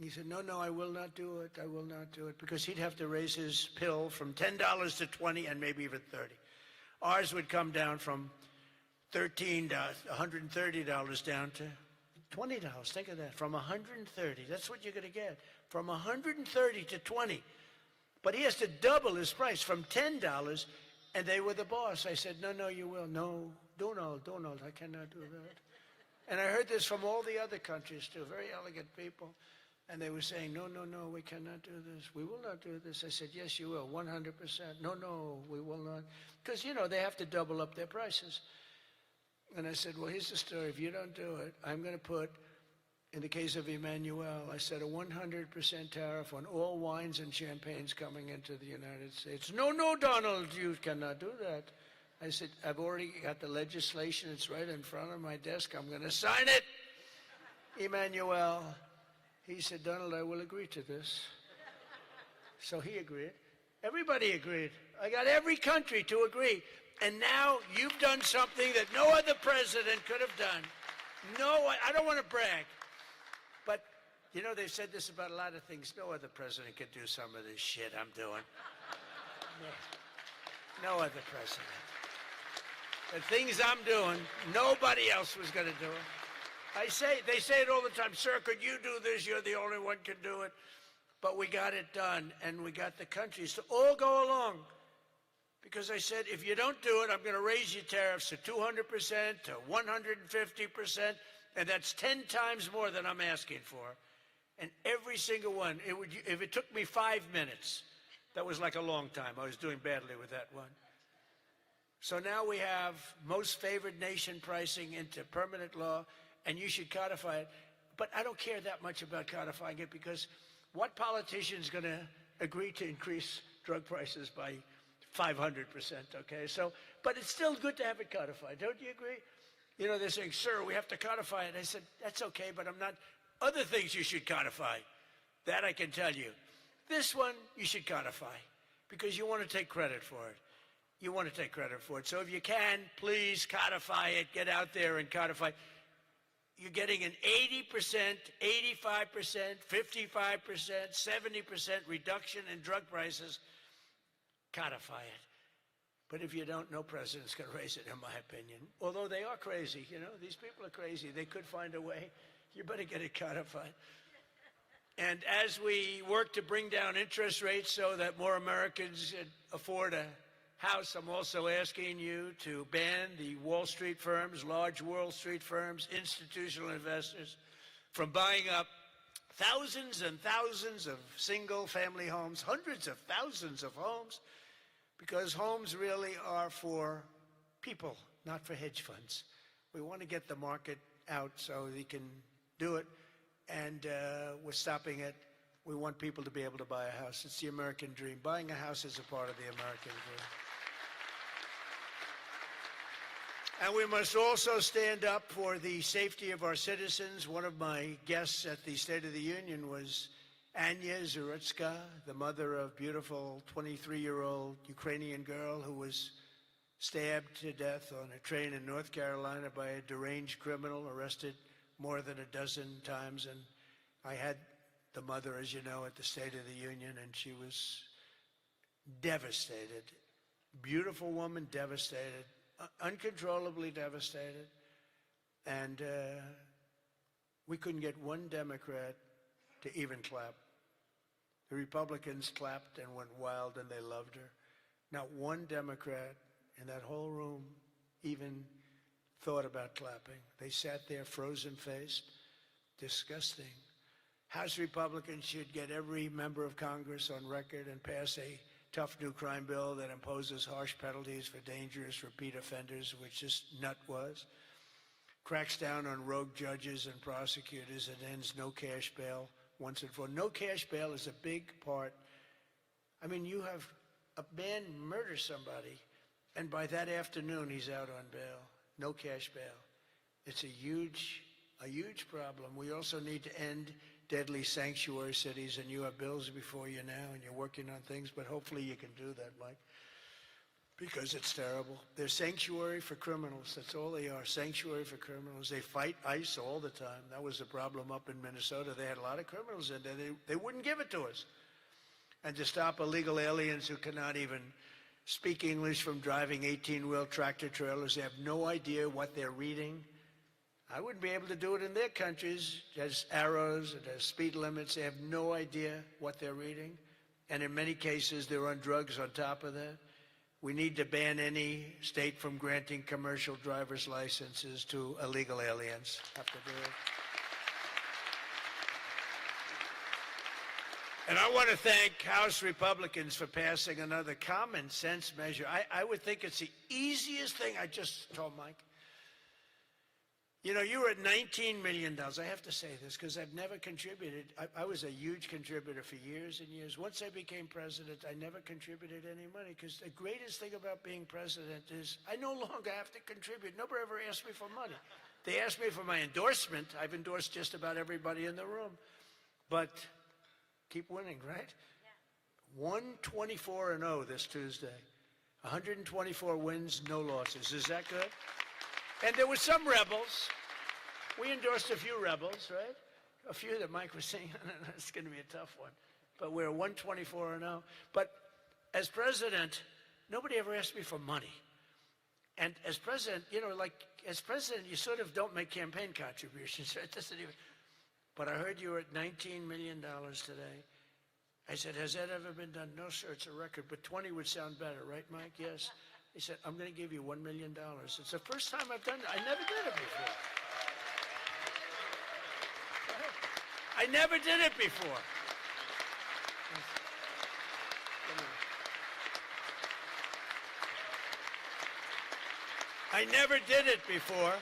He said, no, I will not do it. I will not do it. Because he'd have to raise his pill from $10 to $20 and maybe even $30. Ours would come down from $130 down to $20. Think of that. From 130. That's what you're going to get. From 130 to 20. But he has to double his price from $10, and they were the boss. I said, no, you will. No, Donald, I cannot do that. And I heard this from all the other countries, too, very elegant people. And they were saying, no, we cannot do this. We will not do this. I said, yes, you will, 100%. No, we will not. Because, they have to double up their prices. And I said, well, here's the story. If you don't do it, I'm going to put, in the case of Emmanuel, I said a 100% tariff on all wines and champagnes coming into the United States. No, Donald, you cannot do that. I said, I've already got the legislation. It's right in front of my desk. I'm going to sign it. Emmanuel, he said, Donald, I will agree to this. So he agreed. Everybody agreed. I got every country to agree. And now you've done something that no other president could have done. No, I don't want to brag. But, they've said this about a lot of things. No other president could do some of this shit I'm doing. No other president. The things I'm doing, nobody else was going to do it. They say it all the time, sir, could you do this? You're the only one can do it. But we got it done, and we got the countries to all go along. Because I said, if you don't do it, I'm going to raise your tariffs to 200%, to 150%, and that's 10 times more than I'm asking for. And every single one, if it took me 5 minutes, that was like a long time. I was doing badly with that one. So now we have most favored nation pricing into permanent law, and you should codify it. But I don't care that much about codifying it, because what politician is going to agree to increase drug prices by 500%, okay? So, but it's still good to have it codified. Don't you agree? They're saying, sir, we have to codify it. I said, that's okay, but I'm not. Other things you should codify. That I can tell you. This one, you should codify, because you want to take credit for it. You want to take credit for it. So if you can, please codify it. Get out there and codify. You're getting an 80%, 85%, 55%, 70% reduction in drug prices. Codify it. But if you don't, no president's going to raise it, in my opinion. Although they are crazy, these people are crazy. They could find a way. You better get it codified. And as we work to bring down interest rates so that more Americans afford a house, I'm also asking you to ban the Wall Street firms, large Wall Street firms, institutional investors, from buying up thousands and thousands of single-family homes, hundreds of thousands of homes, because homes really are for people, not for hedge funds. We want to get the market out so they can do it, and we're stopping it. We want people to be able to buy a house. It's the American dream. Buying a house is a part of the American dream. And we must also stand up for the safety of our citizens. One of my guests at the State of the Union was Anya Zarutska, the mother of beautiful 23-year-old Ukrainian girl who was stabbed to death on a train in North Carolina by a deranged criminal, arrested more than a dozen times. And I had the mother, as you know, at the State of the Union, and she was devastated. Beautiful woman, devastated. Uncontrollably devastated. And we couldn't get one Democrat to even clap. The Republicans clapped and went wild, and they loved her. Not one Democrat in that whole room even thought about clapping. They sat there frozen-faced. Disgusting. House Republicans should get every member of Congress on record and pass a tough new crime bill that imposes harsh penalties for dangerous repeat offenders, which this nut was. cracks down on rogue judges and prosecutors, and ends no cash bail once and for all. No cash bail is a big part. I mean, you have a man murder somebody, and by that afternoon, he's out on bail. No cash bail. It's a huge problem. We also need to end deadly sanctuary cities, and you have bills before you now, and you're working on things, but hopefully you can do that, Mike, because it's terrible. They're sanctuary for criminals. That's all they are, sanctuary for criminals. They fight ICE all the time. That was the problem up in Minnesota. They had a lot of criminals in there. They wouldn't give it to us. And to stop illegal aliens who cannot even speak English from driving 18-wheel tractor trailers. They have no idea what they're reading. I wouldn't be able to do it in their countries. There's arrows, there's speed limits. They have no idea what they're reading. And in many cases, they're on drugs on top of that. We need to ban any state from granting commercial driver's licenses to illegal aliens. Have to do it. And I want to thank House Republicans for passing another common sense measure. I would think it's the easiest thing. I just told Mike. You know, you were at $19 million. I have to say this because I've never contributed. I was a huge contributor for years and years. Once I became president, I never contributed any money because the greatest thing about being president is I no longer have to contribute. Nobody ever asked me for money. They asked me for my endorsement. I've endorsed just about everybody in the room. But keep winning, right? Yeah. 124-0 this Tuesday. 124 wins, no losses. Is that good? And there were some rebels. We endorsed a few rebels, right? A few that Mike was saying, it's going to be a tough one. But we're 124-0. But as president, nobody ever asked me for money. And as president, you know, like as president, you sort of don't make campaign contributions. Right? Doesn't even. But I heard you were at $19 million today. I said, has that ever been done? No, sir, it's a record, but 20 would sound better, right, Mike? Yes. He said, I'm going to give you $1 million. It's the first time I've done it. I never did it before. I never did it before. I never did it before.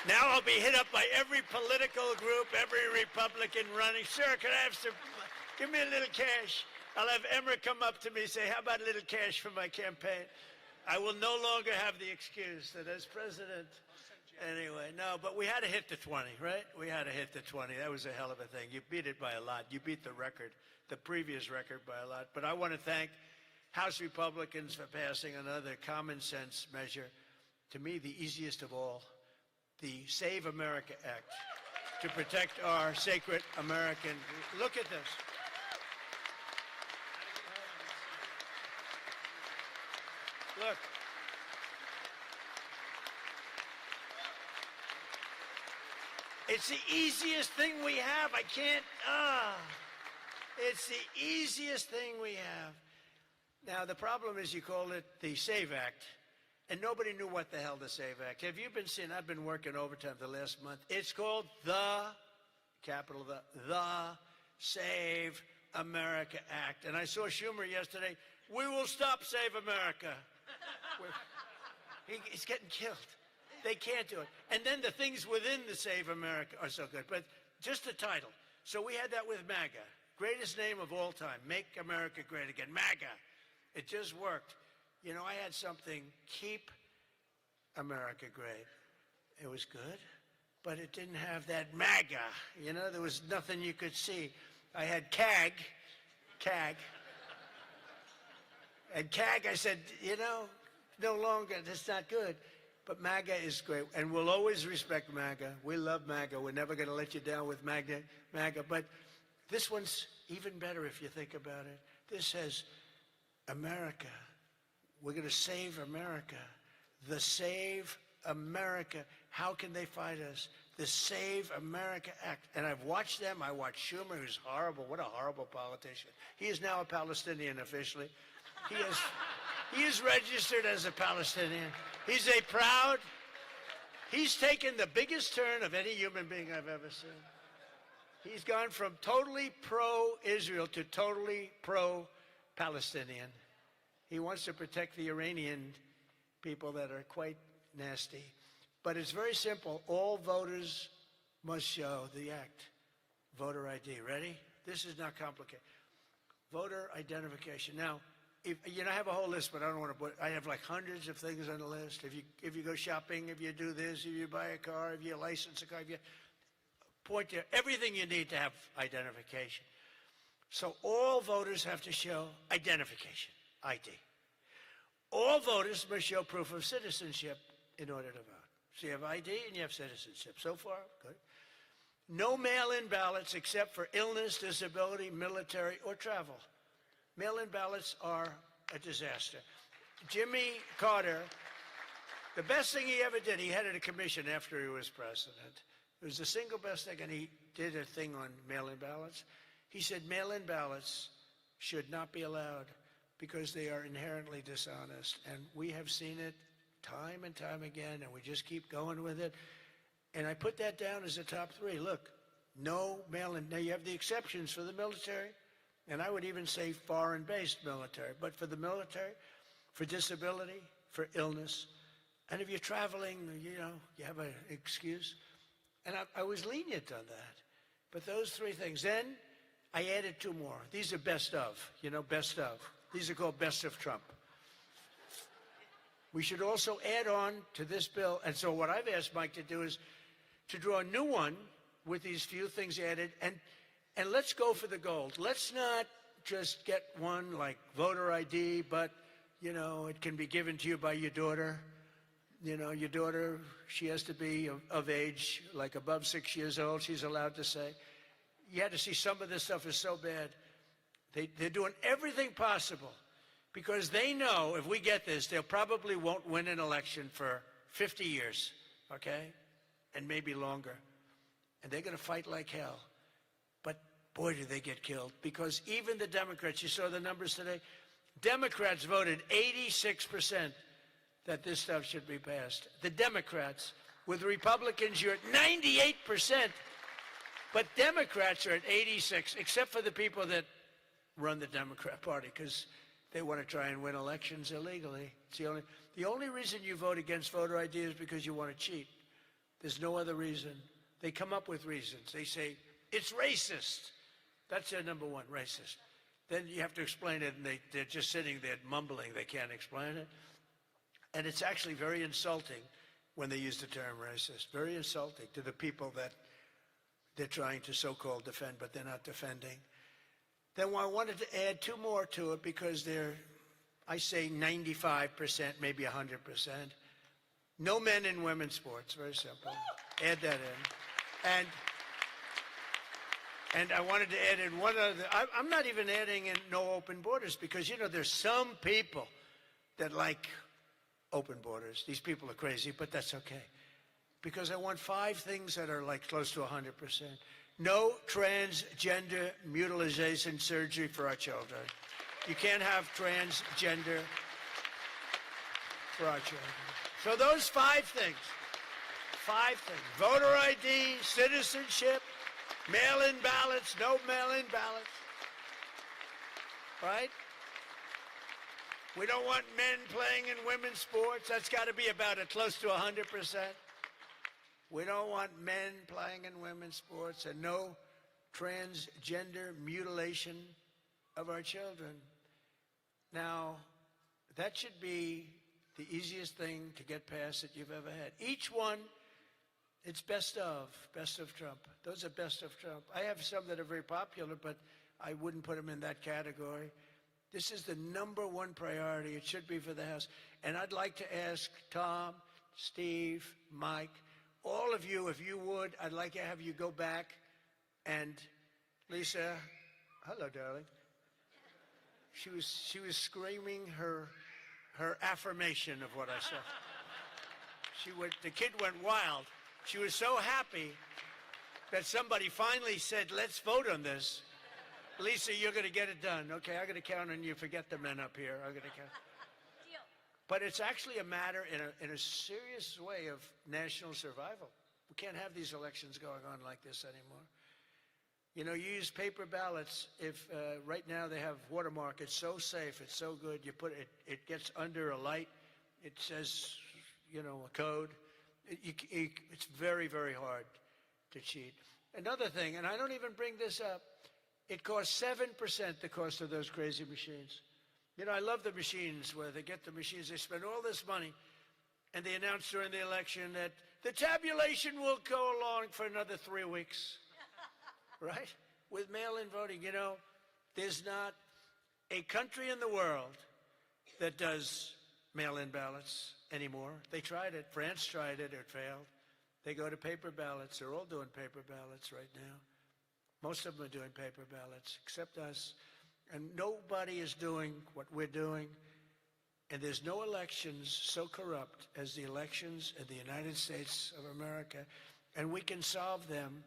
Now I'll be hit up by every political group, every Republican running. Sir, can I have some, give me a little cash. I'll have Emmer come up to me and say, how about a little cash for my campaign? I will no longer have the excuse that as president, anyway, no, but we had to hit the 20, right? We had to hit the 20. That was a hell of a thing. You beat it by a lot. You beat the record, the previous record by a lot. But I want to thank House Republicans for passing another common sense measure, to me the easiest of all, the Save America Act, to protect our sacred American. Look at this. Look. It's the easiest thing we have. I can't, it's the easiest thing we have. Now, the problem is you call it the SAVE Act, and nobody knew what the hell the SAVE Act. Have you been seeing, I've been working overtime the last month. It's called the Save America Act. And I saw Schumer yesterday. We will stop Save America. He's getting killed. They can't do it. And then the things within the Save America are so good. But just the title. So we had that with MAGA. Greatest name of all time. Make America Great Again. MAGA. It just worked. You know, I had something, Keep America Great. It was good, but it didn't have that MAGA. You know, there was nothing you could see. I had CAG. And CAG, I said, you know, no longer, that's not good. But MAGA is great, and we'll always respect MAGA. We love MAGA. We're never going to let you down with MAGA. But this one's even better if you think about it. This says, America. We're going to save America. The Save America. How can they fight us? The Save America Act. And I've watched them. I watched Schumer, who's horrible. What a horrible politician. He is now a Palestinian officially. He is registered as a Palestinian. He's taken the biggest turn of any human being I've ever seen. He's gone from totally pro-Israel to totally pro-Palestinian. He wants to protect the Iranian people that are quite nasty. But it's very simple. All voters must show the act. Voter ID. Ready? This is not complicated. Voter identification. Now, if I have a whole list, but I don't want to put. I have like hundreds of things on the list. If you go shopping, if you do this, if you buy a car, if you license a car, if you point to everything you need to have identification. So all voters have to show identification, ID. All voters must show proof of citizenship in order to vote. So you have ID and you have citizenship. So far, good. No mail-in ballots except for illness, disability, military, or travel. Mail-in ballots are a disaster. Jimmy Carter, the best thing he ever did, he headed a commission after he was president. It was the single best thing, and he did a thing on mail-in ballots. He said mail-in ballots should not be allowed because they are inherently dishonest. And we have seen it time and time again, and we just keep going with it. And I put that down as a top three. Look, no mail-in. Now, you have the exceptions for the military, and I would even say foreign-based military. But for the military, for disability, for illness, and if you're traveling, you have an excuse. And I was lenient on that. But those three things. Then I added two more. These are best of, best of. These are called best of Trump. We should also add on to this bill. And so what I've asked Mike to do is to draw a new one with these few things added. And let's go for the gold. Let's not just get one like voter ID, but, it can be given to you by your daughter. Your daughter, she has to be of age, like above 6 years old, she's allowed to say. You had to see some of this stuff is so bad. They're doing everything possible because they know if we get this, they probably won't win an election for 50 years, okay? And maybe longer. And they're going to fight like hell. But boy, do they get killed. Because even the Democrats, you saw the numbers today, Democrats voted 86% that this stuff should be passed. The Democrats. With Republicans, you're at 98%. But Democrats are at 86%, except for the people that run the Democrat Party, because they want to try and win elections illegally. It's the only reason you vote against voter ID is because you want to cheat. There's no other reason. They come up with reasons. They say, it's racist. That's their number one, racist. Then you have to explain it, and they're just sitting there mumbling. They can't explain it. And it's actually very insulting when they use the term racist. Very insulting to the people that they're trying to so-called defend, but they're not defending. Then I wanted to add two more to it because they're, I say 95%, maybe 100%. No men in women's sports, very simple. Add that in. And I wanted to add in one other, I'm not even adding in no open borders because, there's some people that like open borders. These people are crazy, but that's okay. Because I want 5 things that are like close to 100%. No transgender mutilation surgery for our children. You can't have transgender for our children. So those 5 things. 5 things. Voter ID, citizenship, mail-in ballots, no mail-in ballots. Right? We don't want men playing in women's sports. That's got to be about close to 100%. We don't want men playing in women's sports and no transgender mutilation of our children. Now, that should be the easiest thing to get passed that you've ever had. Each one, it's best of Trump. Those are best of Trump. I have some that are very popular, but I wouldn't put them in that category. This is the number one priority. It should be for the House. And I'd like to ask Tom, Steve, Mike, all of you, if you would, I'd like to have you go back and Lisa, hello, darling. She was screaming her affirmation of what I said. The kid went wild. She was so happy that somebody finally said, let's vote on this. Lisa, you're going to get it done. Okay, I'm going to count on you. Forget the men up here. I'm going to count. But it's actually a matter in a serious way of national survival. We can't have these elections going on like this anymore. You use paper ballots. If right now they have watermark, it's so safe, it's so good. You put it, it gets under a light. It says, a code. It's very, very hard to cheat. Another thing, and I don't even bring this up, it costs 7% the cost of those crazy machines. You know, I love the machines where they get the machines, they spend all this money, and they announce during the election that the tabulation will go along for another 3 weeks, right? With mail-in voting, you know, there's not a country in the world that does mail-in ballots anymore. They tried it. France tried it. It failed. They go to paper ballots. They're all doing paper ballots right now. Most of them are doing paper ballots, except us. And nobody is doing what we're doing. And there's no elections so corrupt as the elections in the United States of America. And we can solve them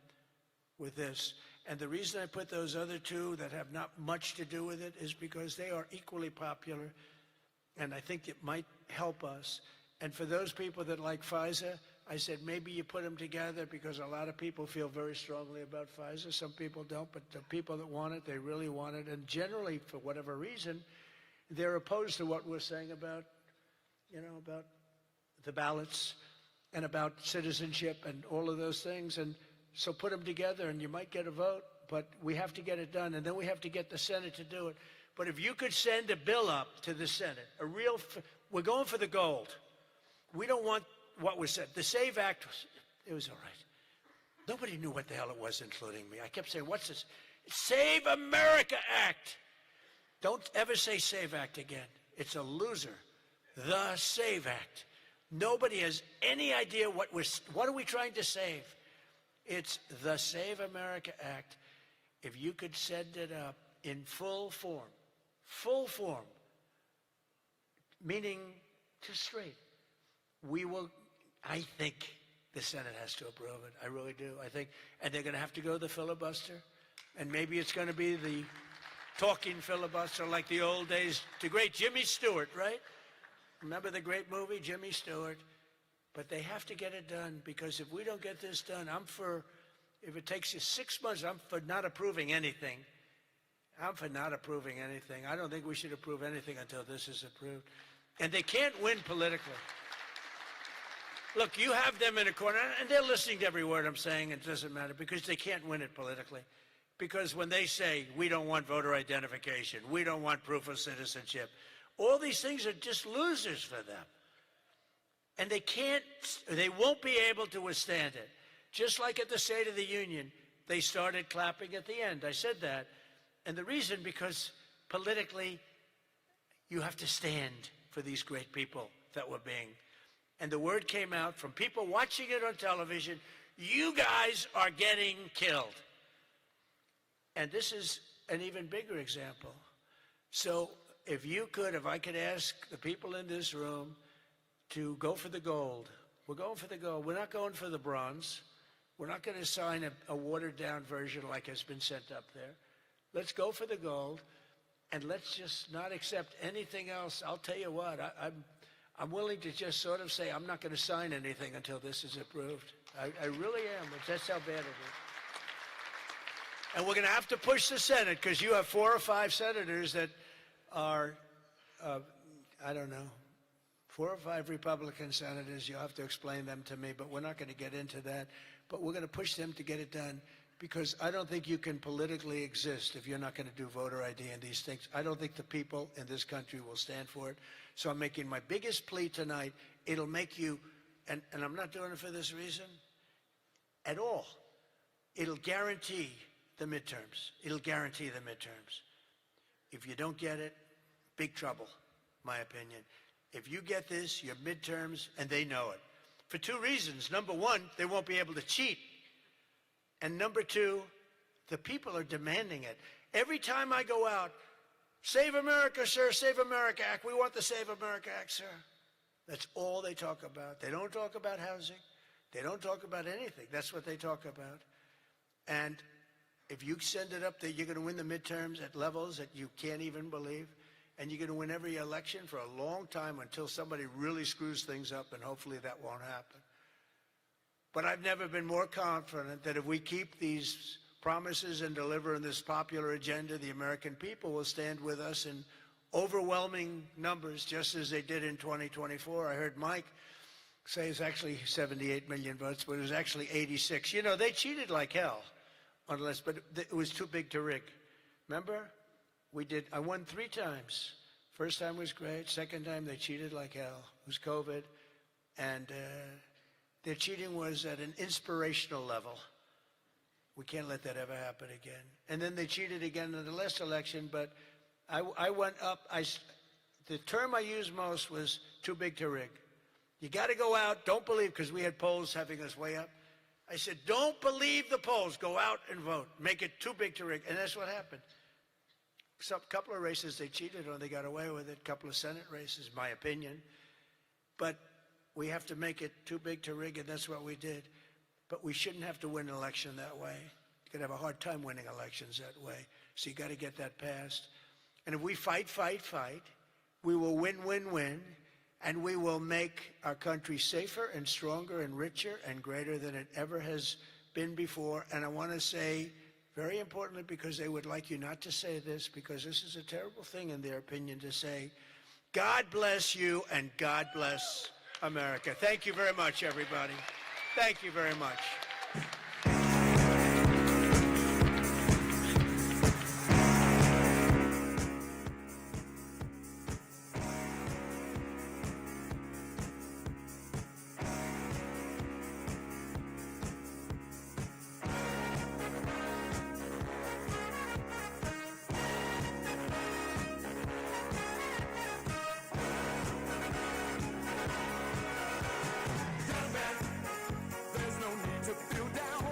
with this. And the reason I put those other two that have not much to do with it is because they are equally popular. And I think it might help us. And for those people that like FISA, I said maybe you put them together because a lot of people feel very strongly about FISA. Some people don't, but the people that want it, they really want it. And generally, for whatever reason, they're opposed to what we're saying about, you know, about the ballots and about citizenship and all of those things. And so put them together and you might get a vote, but we have to get it done. And then we have to get the Senate to do it. But if you could send a bill up to the Senate, we're going for the gold. We don't want what was said. The SAVE Act, it was all right. Nobody knew what the hell it was, including me. I kept saying, what's this? Save America Act. Don't ever say SAVE Act again. It's a loser. The SAVE Act. Nobody has any idea what are we trying to save? It's the Save America Act. If you could send it up in full form, meaning just straight, we will, I think the Senate has to approve it. I really do. I think, and they're going to have to go to the filibuster, and maybe it's going to be the talking filibuster like the old days, the great Jimmy Stewart, right? Remember the great movie, Jimmy Stewart? But they have to get it done, because if we don't get this done, if it takes you 6 months, I'm for not approving anything. I'm for not approving anything. I don't think we should approve anything until this is approved. And they can't win politically. Look, you have them in a corner, and they're listening to every word I'm saying, and it doesn't matter, because they can't win it politically. Because when they say, we don't want voter identification, we don't want proof of citizenship, all these things are just losers for them. And they won't be able to withstand it. Just like at the State of the Union, they started clapping at the end. I said that. And the reason, because politically, you have to stand for these great people that were being. And the word came out from people watching it on television, you guys are getting killed. And this is an even bigger example. So if I could ask the people in this room to go for the gold. We're going for the gold. We're not going for the bronze. We're not going to sign a watered-down version like has been sent up there. Let's go for the gold, and let's just not accept anything else. I'll tell you what, I'm willing to just sort of say I'm not going to sign anything until this is approved. I really am. That's how bad it is. And we're going to have to push the Senate, because you have 4 or 5 senators that are, I don't know, 4 or 5 Republican senators. You'll have to explain them to me, but we're not going to get into that. But we're going to push them to get it done, because I don't think you can politically exist if you're not going to do voter ID and these things. I don't think the people in this country will stand for it. So I'm making my biggest plea tonight. It'll make you, and I'm not doing it for this reason at all. It'll guarantee the midterms. It'll guarantee the midterms. If you don't get it, big trouble, my opinion. If you get this, your midterms, and they know it. For 2 reasons. Number one, they won't be able to cheat. And number 2, the people are demanding it. Every time I go out, Save America, sir, Save America Act. We want the Save America Act, sir. That's all they talk about. They don't talk about housing. They don't talk about anything. That's what they talk about. And if you send it up there, you're going to win the midterms at levels that you can't even believe. And you're going to win every election for a long time until somebody really screws things up, and hopefully that won't happen. But I've never been more confident that if we keep these promises and deliver in this popular agenda, the American people will stand with us in overwhelming numbers, just as they did in 2024. I heard Mike say it's actually 78 million votes, but it was actually 86. You know, they cheated like hell on the list, but it was too big to rig. Remember? I won 3 times. First time was great. Second time they cheated like hell. It was COVID. And their cheating was at an inspirational level. We can't let that ever happen again. And then they cheated again in the last election, but I went up. The term I used most was too big to rig. You got to go out, don't believe, because we had polls having us way up. I said, don't believe the polls, go out and vote. Make it too big to rig. And that's what happened. A couple of races they cheated on, they got away with it. A couple of Senate races, my opinion. But we have to make it too big to rig, and that's what we did. But we shouldn't have to win an election that way. You're going to have a hard time winning elections that way. So you got to get that passed. And if we fight, we will win, and we will make our country safer and stronger and richer and greater than it ever has been before. And I want to say, very importantly, because they would like you not to say this, because this is a terrible thing in their opinion to say, God bless you and God bless America. Thank you very much, everybody. Thank you very much. There's no need to feel down.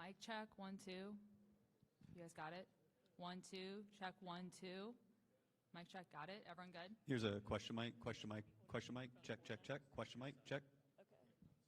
Mic check, 1, 2. You guys got it? 1, 2, check, 1, 2. Mic check, got it? Everyone good? Here's a question mic, check, check, check, question mic, check. Presser in position, yes.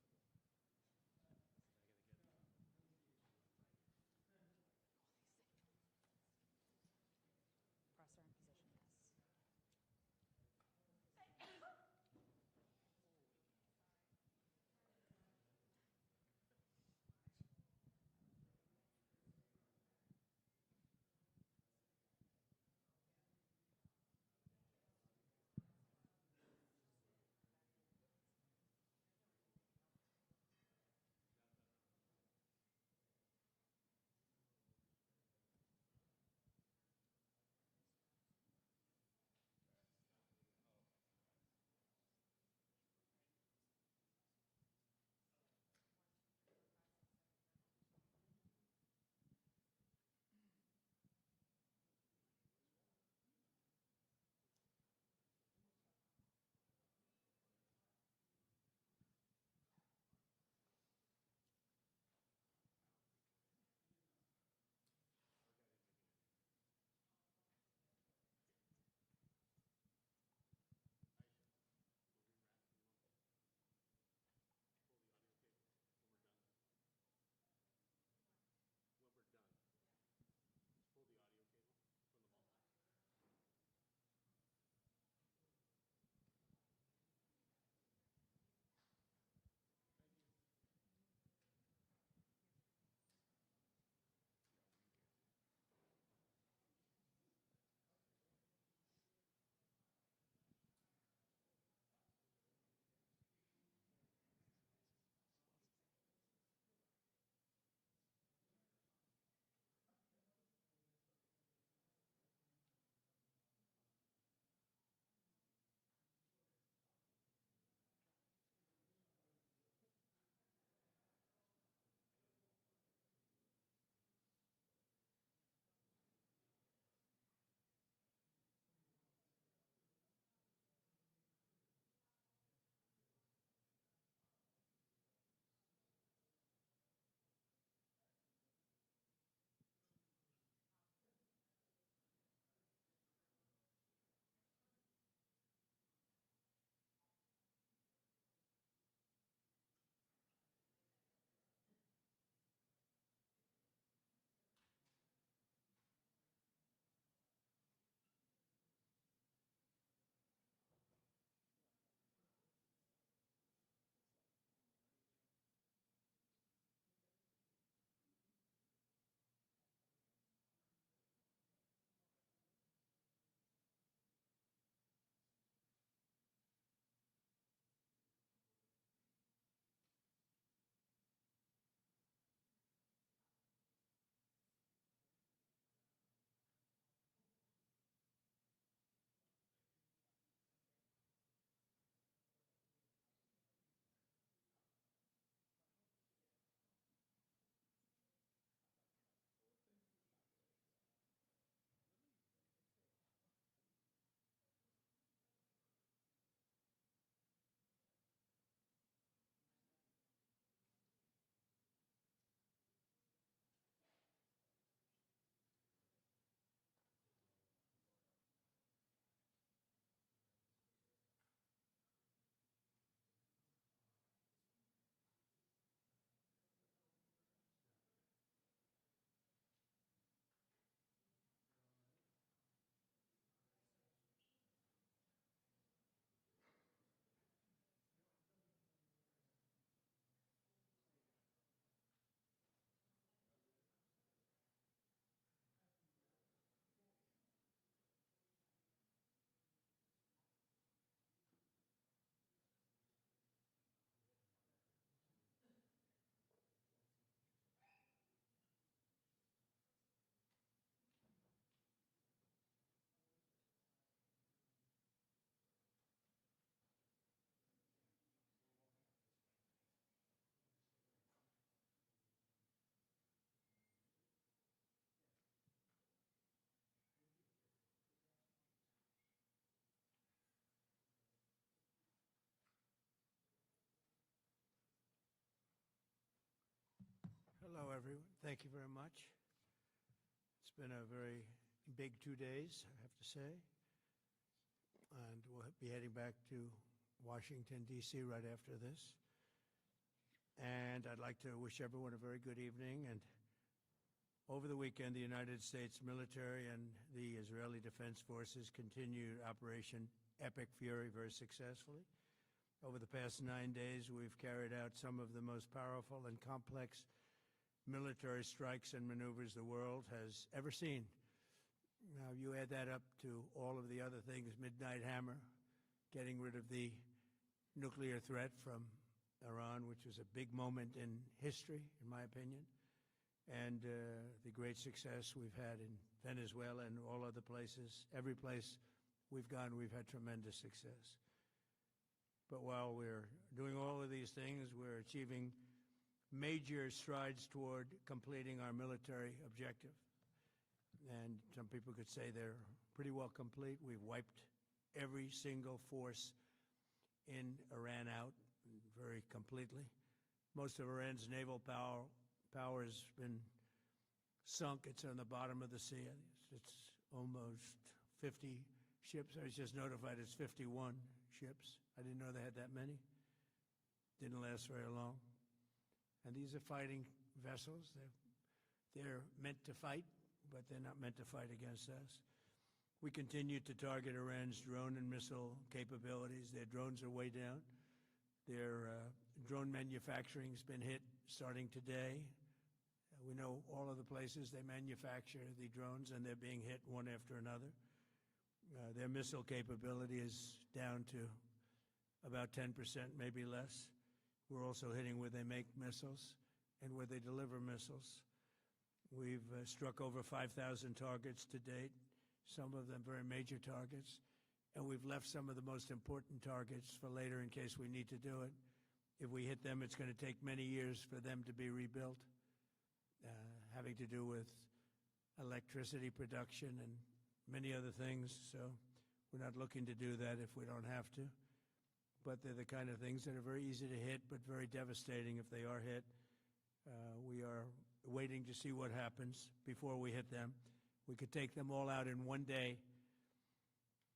everyone. Thank you very much. It's been a very big 2 days, I have to say. And we'll be heading back to Washington, D.C. right after this. And I'd like to wish everyone a very good evening. And over the weekend, the United States military and the Israeli Defense Forces continued Operation Epic Fury very successfully. Over the past 9 days, we've carried out some of the most powerful and complex military strikes and maneuvers the world has ever seen. Now, you add that up to all of the other things, Midnight Hammer, getting rid of the nuclear threat from Iran, which was a big moment in history, in my opinion, and the great success we've had in Venezuela and all other places. Every place we've gone, we've had tremendous success. But while we're doing all of these things, we're achieving major strides toward completing our military objective. And some people could say they're pretty well complete. We've wiped every single force in Iran out very completely. Most of Iran's naval power has been sunk. It's on the bottom of the sea. It's almost 50 ships. I was just notified it's 51 ships. I didn't know they had that many. Didn't last very long. And these are fighting vessels. They're meant to fight, but they're not meant to fight against us. We continue to target Iran's drone and missile capabilities. Their drones are way down. Their drone manufacturing has been hit starting today. We know all of the places they manufacture the drones, and they're being hit one after another. Their missile capability is down to about 10%, maybe less. We're also hitting where they make missiles and where they deliver missiles. We've struck over 5,000 targets to date, some of them very major targets, and we've left some of the most important targets for later in case we need to do it. If we hit them, it's going to take many years for them to be rebuilt, having to do with electricity production and many other things. So we're not looking to do that if we don't have to. But they're the kind of things that are very easy to hit, but very devastating if they are hit. We are waiting to see what happens before we hit them. We could take them all out in one day,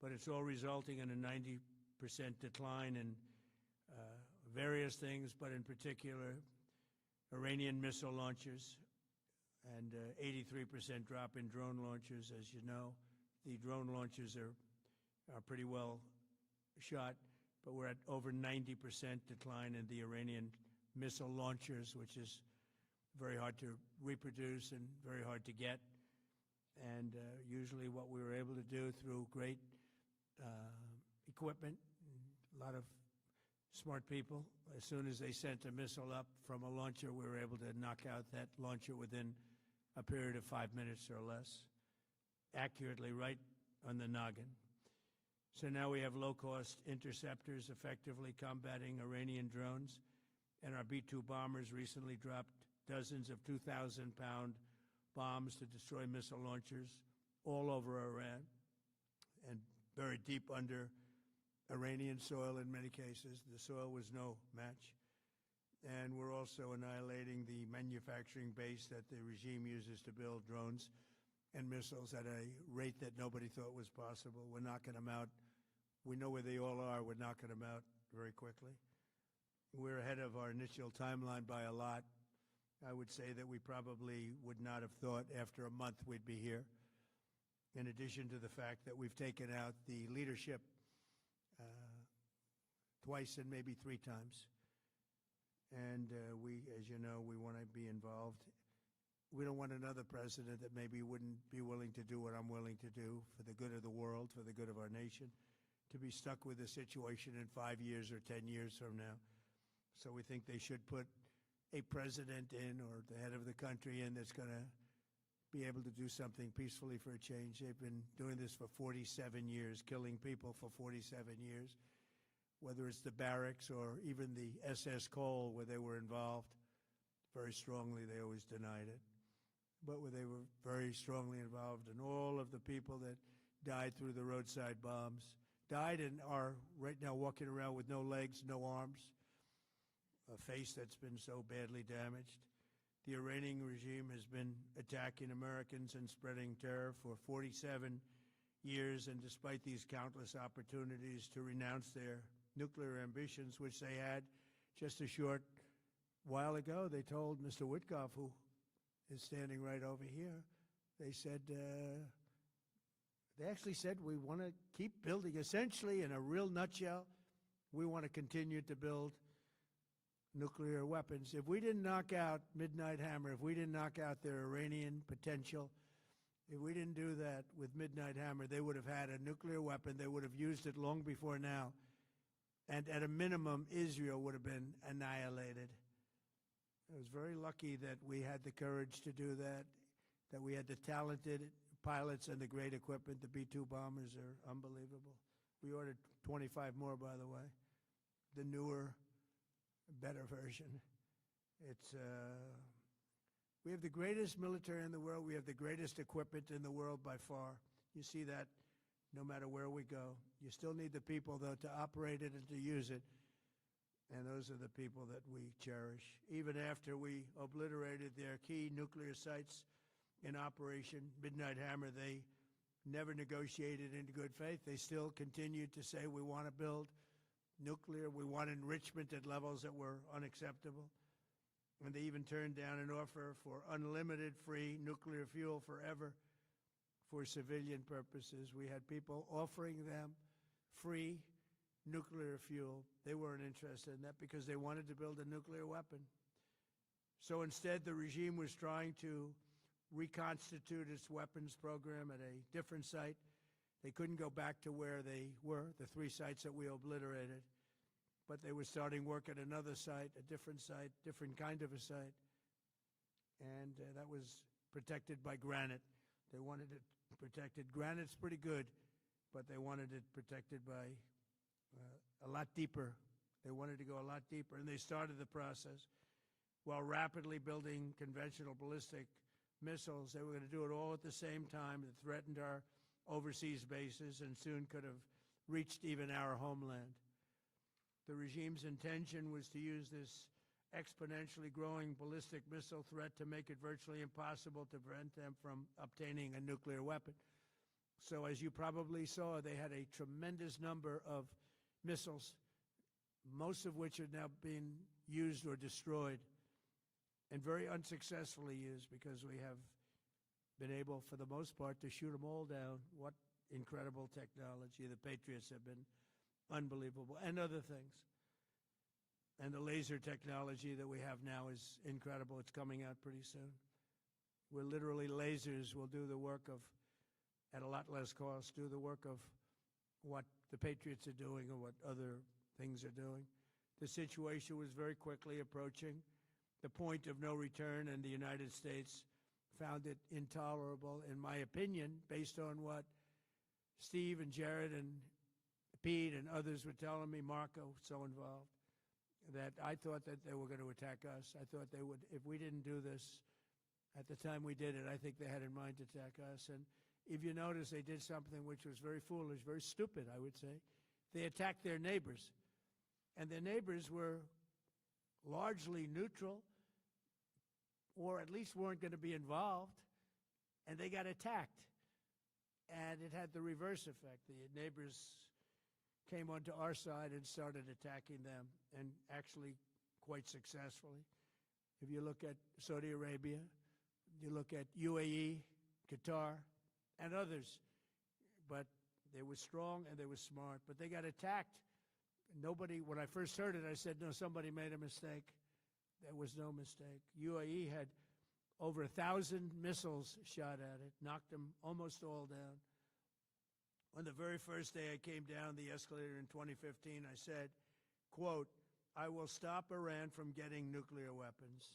but it's all resulting in a 90% decline in various things, but in particular, Iranian missile launchers and 83% drop in drone launchers. As you know, the drone launchers are pretty well shot, but we're at over 90% decline in the Iranian missile launchers, which is very hard to reproduce and very hard to get. And usually what we were able to do through great equipment, a lot of smart people, as soon as they sent a missile up from a launcher, we were able to knock out that launcher within a period of 5 minutes or less, accurately right on the noggin. So now we have low-cost interceptors effectively combating Iranian drones, and our B-2 bombers recently dropped dozens of 2,000-pound bombs to destroy missile launchers all over Iran and buried deep under Iranian soil in many cases. The soil was no match. And we're also annihilating the manufacturing base that the regime uses to build drones and missiles at a rate that nobody thought was possible. We're knocking them out. We know where they all are. We're knocking them out very quickly. We're ahead of our initial timeline by a lot. I would say that we probably would not have thought after a month we'd be here, in addition to the fact that we've taken out the leadership twice and maybe 3 times. And we, as you know, we want to be involved. We don't want another president that maybe wouldn't be willing to do what I'm willing to do for the good of the world, for the good of our nation, to be stuck with a situation in 5 years or 10 years from now. So we think they should put a president in, or the head of the country in, that's going to be able to do something peacefully for a change. They've been doing this for 47 years, killing people for 47 years, whether it's the barracks or even the SS Cole, where they were involved very strongly. They always denied it. But where they were very strongly involved, and all of the people that died through the roadside bombs, died and are right now walking around with no legs, no arms, a face that's been so badly damaged. The Iranian regime has been attacking Americans and spreading terror for 47 years, and despite these countless opportunities to renounce their nuclear ambitions, which they had just a short while ago, they told Mr. Witkoff, who is standing right over here, they said, they actually said, we want to keep building. Essentially, in a real nutshell, we want to continue to build nuclear weapons. If we didn't knock out Midnight Hammer, if we didn't knock out their Iranian potential, if we didn't do that with Midnight Hammer, they would have had a nuclear weapon. They would have used it long before now. And at a minimum, Israel would have been annihilated. I was very lucky that we had the courage to do that, that we had the talented pilots and the great equipment. The B-2 bombers are unbelievable. We ordered 25 more, by the way. The newer, better version. It's we have the greatest military in the world. We have the greatest equipment in the world by far. You see that no matter where we go. You still need the people, though, to operate it and to use it. And those are the people that we cherish. Even after we obliterated their key nuclear sites in Operation Midnight Hammer, they never negotiated in good faith. They still continued to say, we want to build nuclear, we want enrichment at levels that were unacceptable. And they even turned down an offer for unlimited free nuclear fuel forever for civilian purposes. We had people offering them free nuclear fuel. They weren't interested in that because they wanted to build a nuclear weapon. So instead, the regime was trying to reconstitute its weapons program at a different site. They couldn't go back to where they were, the 3 sites that we obliterated, but they were starting work at another site, a different site, different kind of a site, and that was protected by granite. They wanted it protected. Granite's pretty good, but they wanted it protected by a lot deeper. They wanted to go a lot deeper, and they started the process while rapidly building conventional ballistic missiles. They were going to do it all at the same time. It threatened our overseas bases and soon could have reached even our homeland. The regime's intention was to use this exponentially growing ballistic missile threat to make it virtually impossible to prevent them from obtaining a nuclear weapon. So as you probably saw, they had a tremendous number of missiles, most of which are now being used or destroyed, and very unsuccessfully used because we have been able, for the most part, to shoot them all down. What incredible technology. The Patriots have been unbelievable, and other things. And the laser technology that we have now is incredible. It's coming out pretty soon. Where literally lasers will do the work of, at a lot less cost, do the work of what the Patriots are doing or what other things are doing. The situation was very quickly approaching the point of no return, and the United States found it intolerable, in my opinion, based on what Steve and Jared and Pete and others were telling me, Marco, so involved, that I thought that they were going to attack us. I thought they would, if we didn't do this at the time we did it, I think they had in mind to attack us. And if you notice, they did something which was very foolish, very stupid, I would say. They attacked their neighbors. And their neighbors were largely neutral, or at least weren't going to be involved, and they got attacked. And it had the reverse effect. The neighbors came onto our side and started attacking them, and actually quite successfully. If you look at Saudi Arabia, you look at UAE, Qatar, and others, but they were strong and they were smart, but they got attacked. Nobody, when I first heard it, I said, no, somebody made a mistake. There was no mistake. UAE had over 1,000 missiles shot at it, knocked them almost all down. On the very first day I came down the escalator in 2015, I said, quote, I will stop Iran from getting nuclear weapons,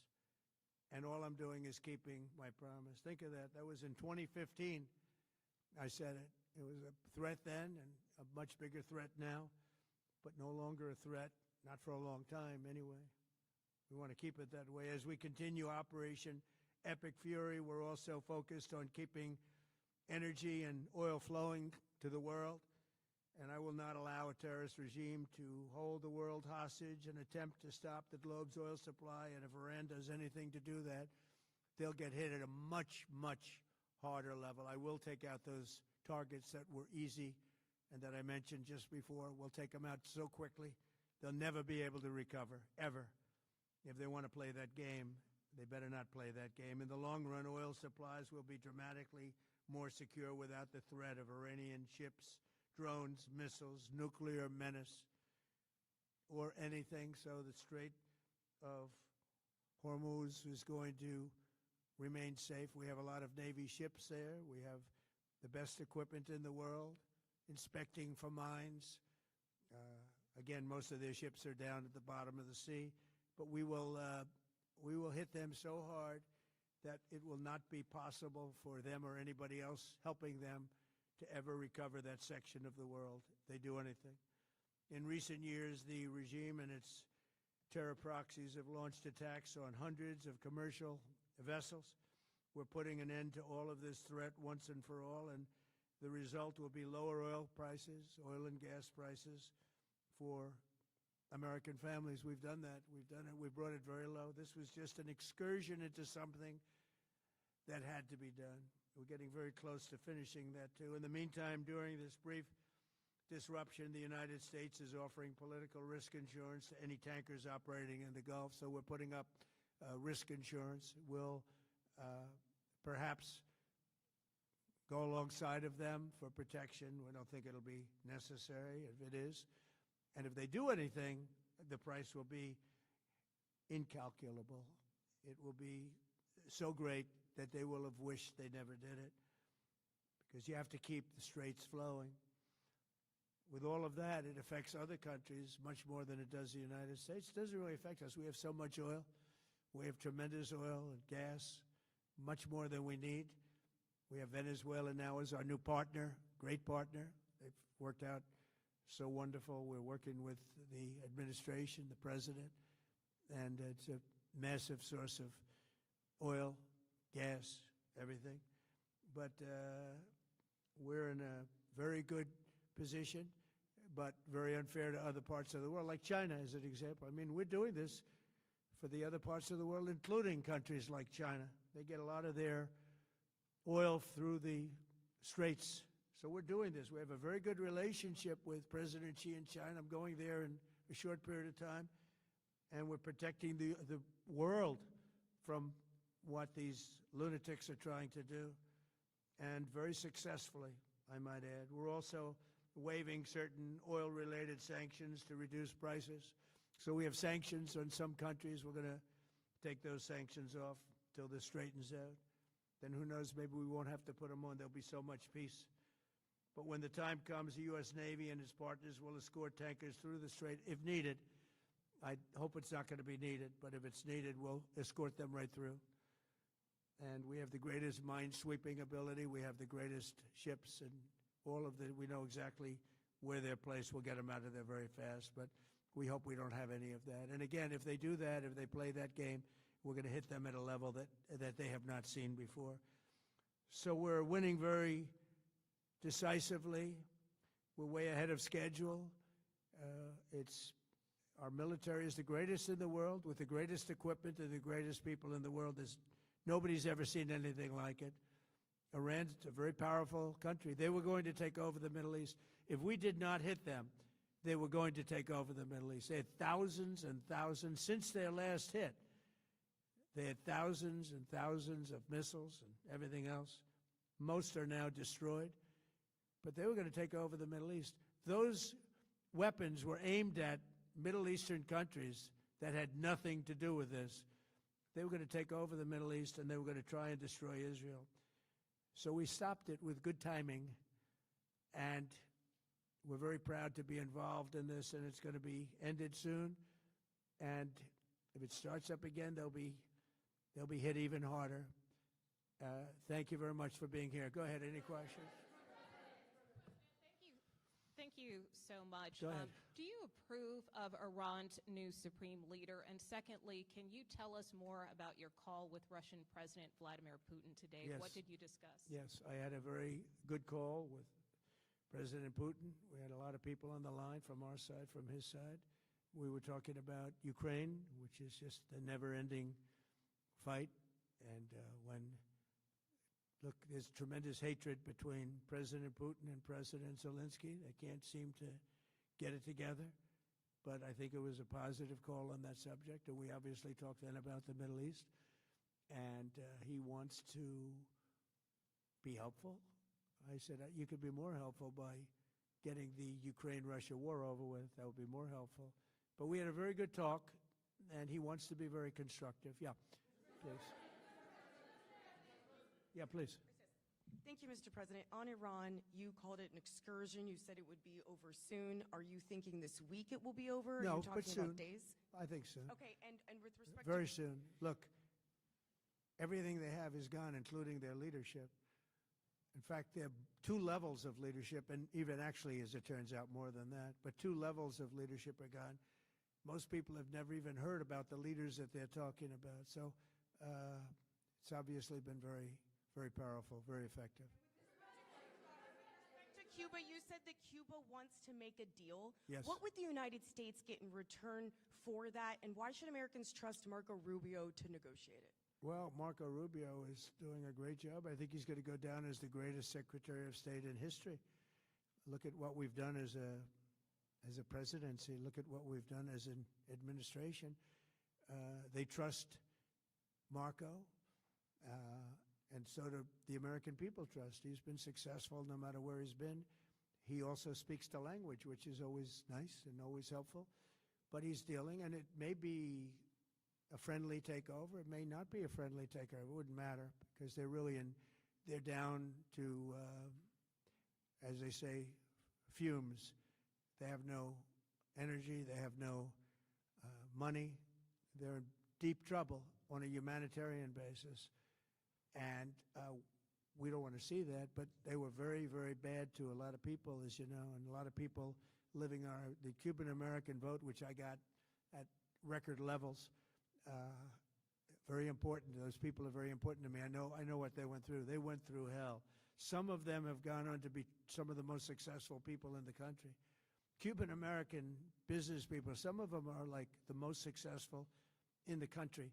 and all I'm doing is keeping my promise. Think of that. That was in 2015. I said it. It was a threat then and a much bigger threat now, but no longer a threat, not for a long time anyway. We want to keep it that way. As we continue Operation Epic Fury, we're also focused on keeping energy and oil flowing to the world. and I will not allow a terrorist regime to hold the world hostage and attempt to stop the globe's oil supply. And if Iran does anything to do that, they'll get hit at a much, much harder level. I will take out those targets that were easy and that I mentioned just before. We'll take them out so quickly, they'll never be able to recover, ever. If they want to play that game, they better not play that game. In the long run, oil supplies will be dramatically more secure without the threat of Iranian ships, drones, missiles, nuclear menace, or anything. So the Strait of Hormuz is going to remain safe. We have a lot of Navy ships there. We have the best equipment in the world, inspecting for mines. Again, most of their ships are down at the bottom of the sea, but we will hit them so hard that it will not be possible for them or anybody else helping them to ever recover that section of the world if they do anything. In recent years, the regime and its terror proxies have launched attacks on hundreds of commercial vessels. We're putting an end to all of this threat once and for all, and the result will be lower oil prices, oil and gas prices for American families. We've done that. We've done it. We brought it very low. This was just an excursion into something that had to be done. We're getting very close to finishing that, too. In the meantime, during this brief disruption, the United States is offering political risk insurance to any tankers operating in the Gulf. So we're putting up risk insurance. We'll perhaps go alongside of them for protection. We don't think it'll be necessary if it is. And if they do anything, the price will be incalculable. It will be so great that they will have wished they never did it, because you have to keep the straits flowing. With all of that, it affects other countries much more than it does the United States. It doesn't really affect us. We have so much oil. We have tremendous oil and gas, much more than we need. We have Venezuela now as our new partner, great partner. They've worked out so wonderful. We're working with the administration, the president, and it's a massive source of oil, gas, everything. But we're in a very good position, but very unfair to other parts of the world, like China as an example. I mean, we're doing this for the other parts of the world, including countries like China. They get a lot of their oil through the straits. So we're doing this. We have a very good relationship with President Xi in China. I'm going there in a short period of time, and we're protecting the world from what these lunatics are trying to do, and very successfully, I might add. We're also waiving certain oil-related sanctions to reduce prices. So we have sanctions on some countries. We're going to take those sanctions off till this straightens out. Then who knows, maybe we won't have to put them on. There'll be so much peace. But when the time comes, the U.S. Navy and its partners will escort tankers through the strait if needed. I hope it's not going to be needed, but if it's needed, we'll escort them right through. And we have the greatest mine-sweeping ability. We have the greatest ships, and all of we know exactly where they're placed. We'll get them out of there very fast, but we hope we don't have any of that. And again, if they do that, if they play that game, we're going to hit them at a level that they have not seen before. So we're winning very decisively. We're way ahead of schedule. Our military is the greatest in the world, with the greatest equipment and the greatest people in the world. Nobody's ever seen anything like it. Iran's a very powerful country. They were going to take over the Middle East. If we did not hit them, they were going to take over the Middle East. They had thousands and thousands. Since their last hit, they had thousands and thousands of missiles and everything else. Most are now destroyed. But they were going to take over the Middle East. Those weapons were aimed at Middle Eastern countries that had nothing to do with this. They were going to take over the Middle East, and they were going to try and destroy Israel. So we stopped it with good timing, and we're very proud to be involved in this, and it's going to be ended soon. And if it starts up again, they'll be hit even harder. Thank you very much for being here. Go ahead. Any questions? Thank you so much. Go ahead. Do you approve of Iran's new supreme leader? And secondly, can you tell us more about your call with Russian President Vladimir Putin today? Yes. What did you discuss? Yes, I had a very good call with President Putin. We had a lot of people on the line from our side, from his side. We were talking about Ukraine, which is just a never-ending fight. And look, there's tremendous hatred between President Putin and President Zelensky. They can't seem to get it together. But I think it was a positive call on that subject. And we obviously talked then about the Middle East. And he wants to be helpful. I said, you could be more helpful by getting the Ukraine-Russia war over with. That would be more helpful. But we had a very good talk, and he wants to be very constructive. Yeah, please. Yeah, please. Thank you, Mr. President. On Iran, you called it an excursion. You said it would be over soon. Are you thinking this week it will be over? No, Are you talking but soon. about days? I think soon. Okay, and with respect Very to... soon. Look, everything they have is gone, including their leadership. In fact, there are 2 levels of leadership, and even actually, as it turns out, more than that. But 2 levels of leadership are gone. Most people have never even heard about the leaders that they're talking about. So it's obviously been very, very powerful, very effective. To Cuba, you said that Cuba wants to make a deal. Yes. What would the United States get in return for that, and why should Americans trust Marco Rubio to negotiate it? Well, Marco Rubio is doing a great job. I think he's going to go down as the greatest Secretary of State in history. Look at what we've done as a presidency. Look at what we've done as an administration. They trust Marco, and so do the American people trust. He's been successful no matter where he's been. He also speaks the language, which is always nice and always helpful. But he's dealing, and it may be a friendly takeover. It may not be a friendly takeover. It wouldn't matter, because they're really they're down to, as they say, fumes. They have no energy. They have no money. They're in deep trouble on a humanitarian basis. And we don't want to see that, but they were very, very bad to a lot of people, as you know, and a lot of people living the Cuban-American vote, which I got at record levels. Very important. Those people are very important to me. I know what they went through. They went through hell. Some of them have gone on to be some of the most successful people in the country. Cuban-American business people, some of them are like the most successful in the country.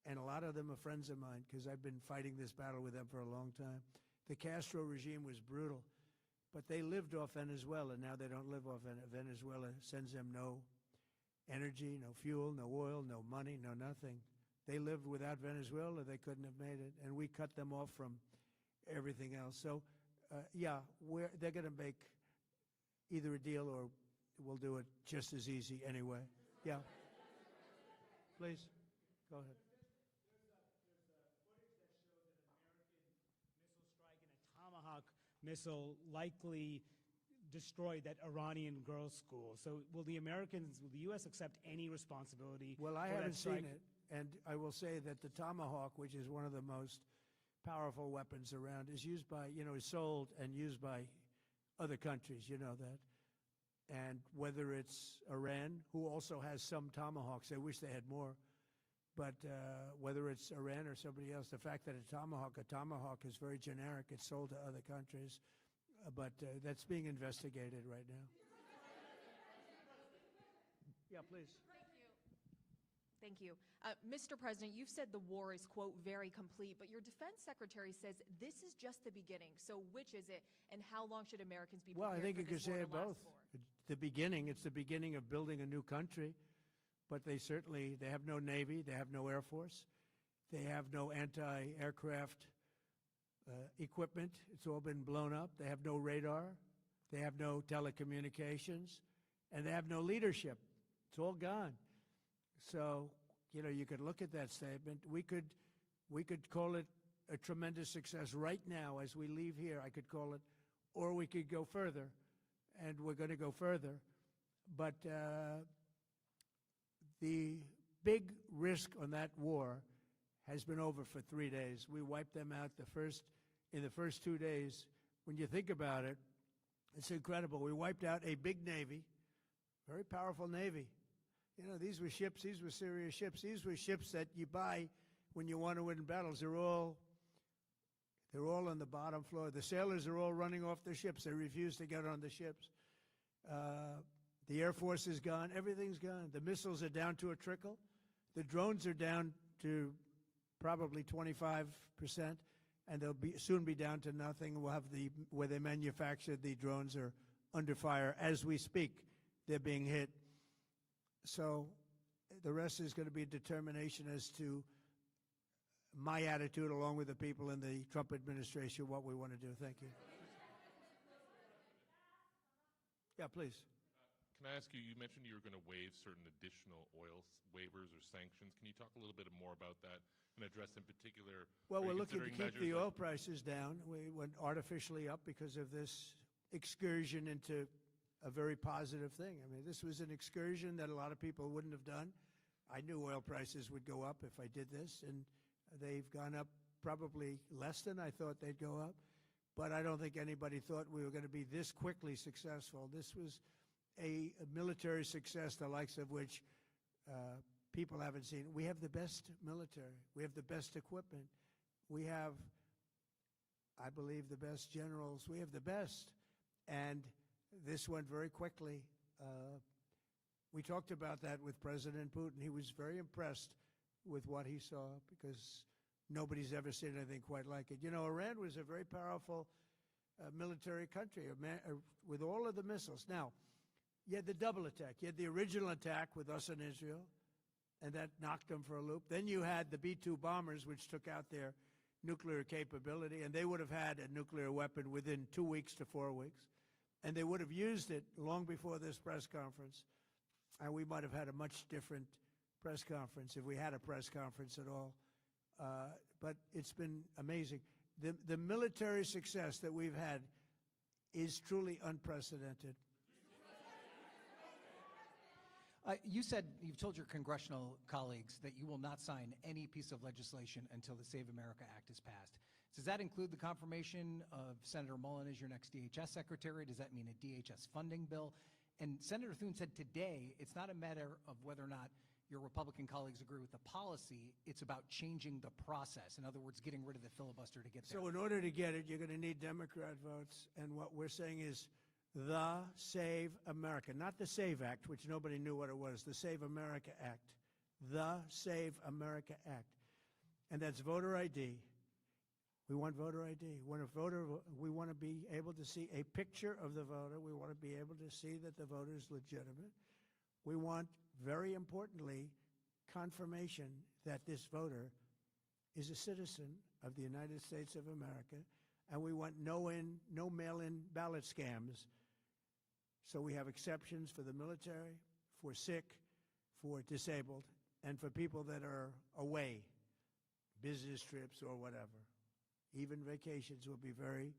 And a lot of them are friends of mine, because I've been fighting this battle with them for a long time. The Castro regime was brutal, but they lived off Venezuela. Now they don't live off Venezuela. Sends them no energy, no fuel, no oil, no money, no nothing. They lived without Venezuela. They couldn't have made it, and we cut them off from everything else. So, yeah, they're going to make either a deal, or we'll do it just as easy anyway. Yeah. Please, go ahead. Tomahawk missile likely destroyed that Iranian girls' school. So will the U.S. accept any responsibility? Well, I haven't seen it, and I will say that the Tomahawk, which is one of the most powerful weapons around, is used by, is sold and used by other countries, you know that. And whether it's Iran, who also has some Tomahawks, they wish they had more, but whether it's Iran or somebody else, the fact that a Tomahawk is very generic. It's sold to other countries, but that's being investigated right now. Yeah, please. Thank you. Mr. President, you've said the war is, quote, very complete, but your defense secretary says this is just the beginning. So which is it, and how long should Americans be prepared Well, I think for you could this say war it to last both. for? It's the beginning of building a new country, but they have no Navy, they have no Air Force, they have no anti-aircraft equipment. It's all been blown up. They have no radar, they have no telecommunications, and they have no leadership. It's all gone. So, you could look at that statement. We could call it a tremendous success right now as we leave here. I could call it, or we could go further, and we're going to go further. But the big risk on that war has been over for 3 days. We wiped them out in the first 2 days. When you think about it, it's incredible. We wiped out a big Navy, very powerful Navy. These were ships. These were serious ships. These were ships that you buy when you want to win battles. They're all on the bottom floor. The sailors are all running off their ships. They refuse to get on the ships. The Air Force is gone. Everything's gone. The missiles are down to a trickle. The drones are down to probably 25%, and they'll soon be down to nothing. We'll have where they manufactured the drones are under fire as we speak. They're being hit. So the rest is going to be determination as to my attitude, along with the people in the Trump administration, what we want to do. Thank you. Yeah, please. Can I ask you, you mentioned you were going to waive certain additional oil waivers or sanctions. Can you talk a little bit more about that and address in particular? Well, we're looking to considering keep the measures oil prices down. We went artificially up because of this excursion into a very positive thing. I mean, this was an excursion that a lot of people wouldn't have done. I knew oil prices would go up if I did this, and they've gone up probably less than I thought they'd go up. But I don't think anybody thought we were going to be this quickly successful. This was a military success, the likes of which people haven't seen. We have the best military. We have the best equipment. We have, I believe, the best generals. We have the best. And this went very quickly. We talked about that with President Putin. He was very impressed with what he saw because nobody's ever seen anything quite like it. You know, Iran was a very powerful military country with all of the missiles. Now, you had the double attack. You had the original attack with us and Israel, and that knocked them for a loop. Then you had the B-2 bombers, which took out their nuclear capability, and they would have had a nuclear weapon within 2 weeks to 4 weeks. And they would have used it long before this press conference, and we might have had a much different press conference if we had a press conference at all. But it's been amazing. The military success that we've had is truly unprecedented. You've told your congressional colleagues that you will not sign any piece of legislation until the Save America Act is passed. Does that include the confirmation of Senator Mullen as your next DHS secretary? Does that mean a DHS funding bill? And Senator Thune said today it's not a matter of whether or not your Republican colleagues agree with the policy, it's about changing the process. In other words, getting rid of the filibuster to get there. So in order to get it, you're going to need Democrat votes. And what we're saying is the Save America, not the SAVE Act, which nobody knew what it was, the Save America Act, the Save America Act. And that's voter ID. We want voter ID. When a voter, we want to be able to see a picture of the voter. We want to be able to see that the voter is legitimate. We want, very importantly, confirmation that this voter is a citizen of the United States of America, and we want no mail-in ballot scams. So we have exceptions for the military, for sick, for disabled, and for people that are away, business trips or whatever. Even vacations will be very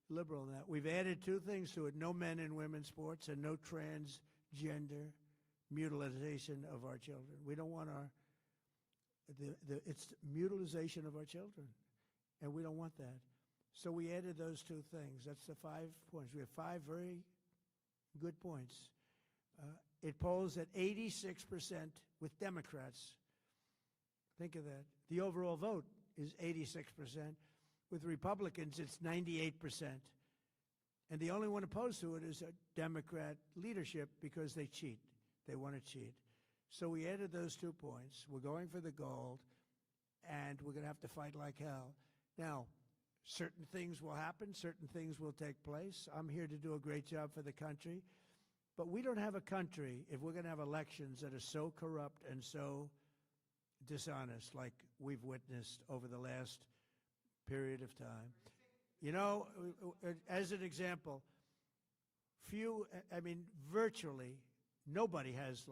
liberal in that. We've added two things to it: no men and women's sports and no transgender mutilization of our children. We don't want it's mutilization of our children, and we don't want that. So we added those two things. That's the 5 points. We have 5 very good points. It polls at 86% with Democrats. Think of that. The overall vote is 86%. With Republicans, it's 98%. And the only one opposed to it is a Democrat leadership because they cheat. They want to cheat. So we added those 2 points. We're going for the gold, and we're going to have to fight like hell. Now, certain things will happen. Certain things will take place. I'm here to do a great job for the country. But we don't have a country, if we're going to have elections that are so corrupt and so dishonest like we've witnessed over the last period of time. You know, as an example, virtually nobody has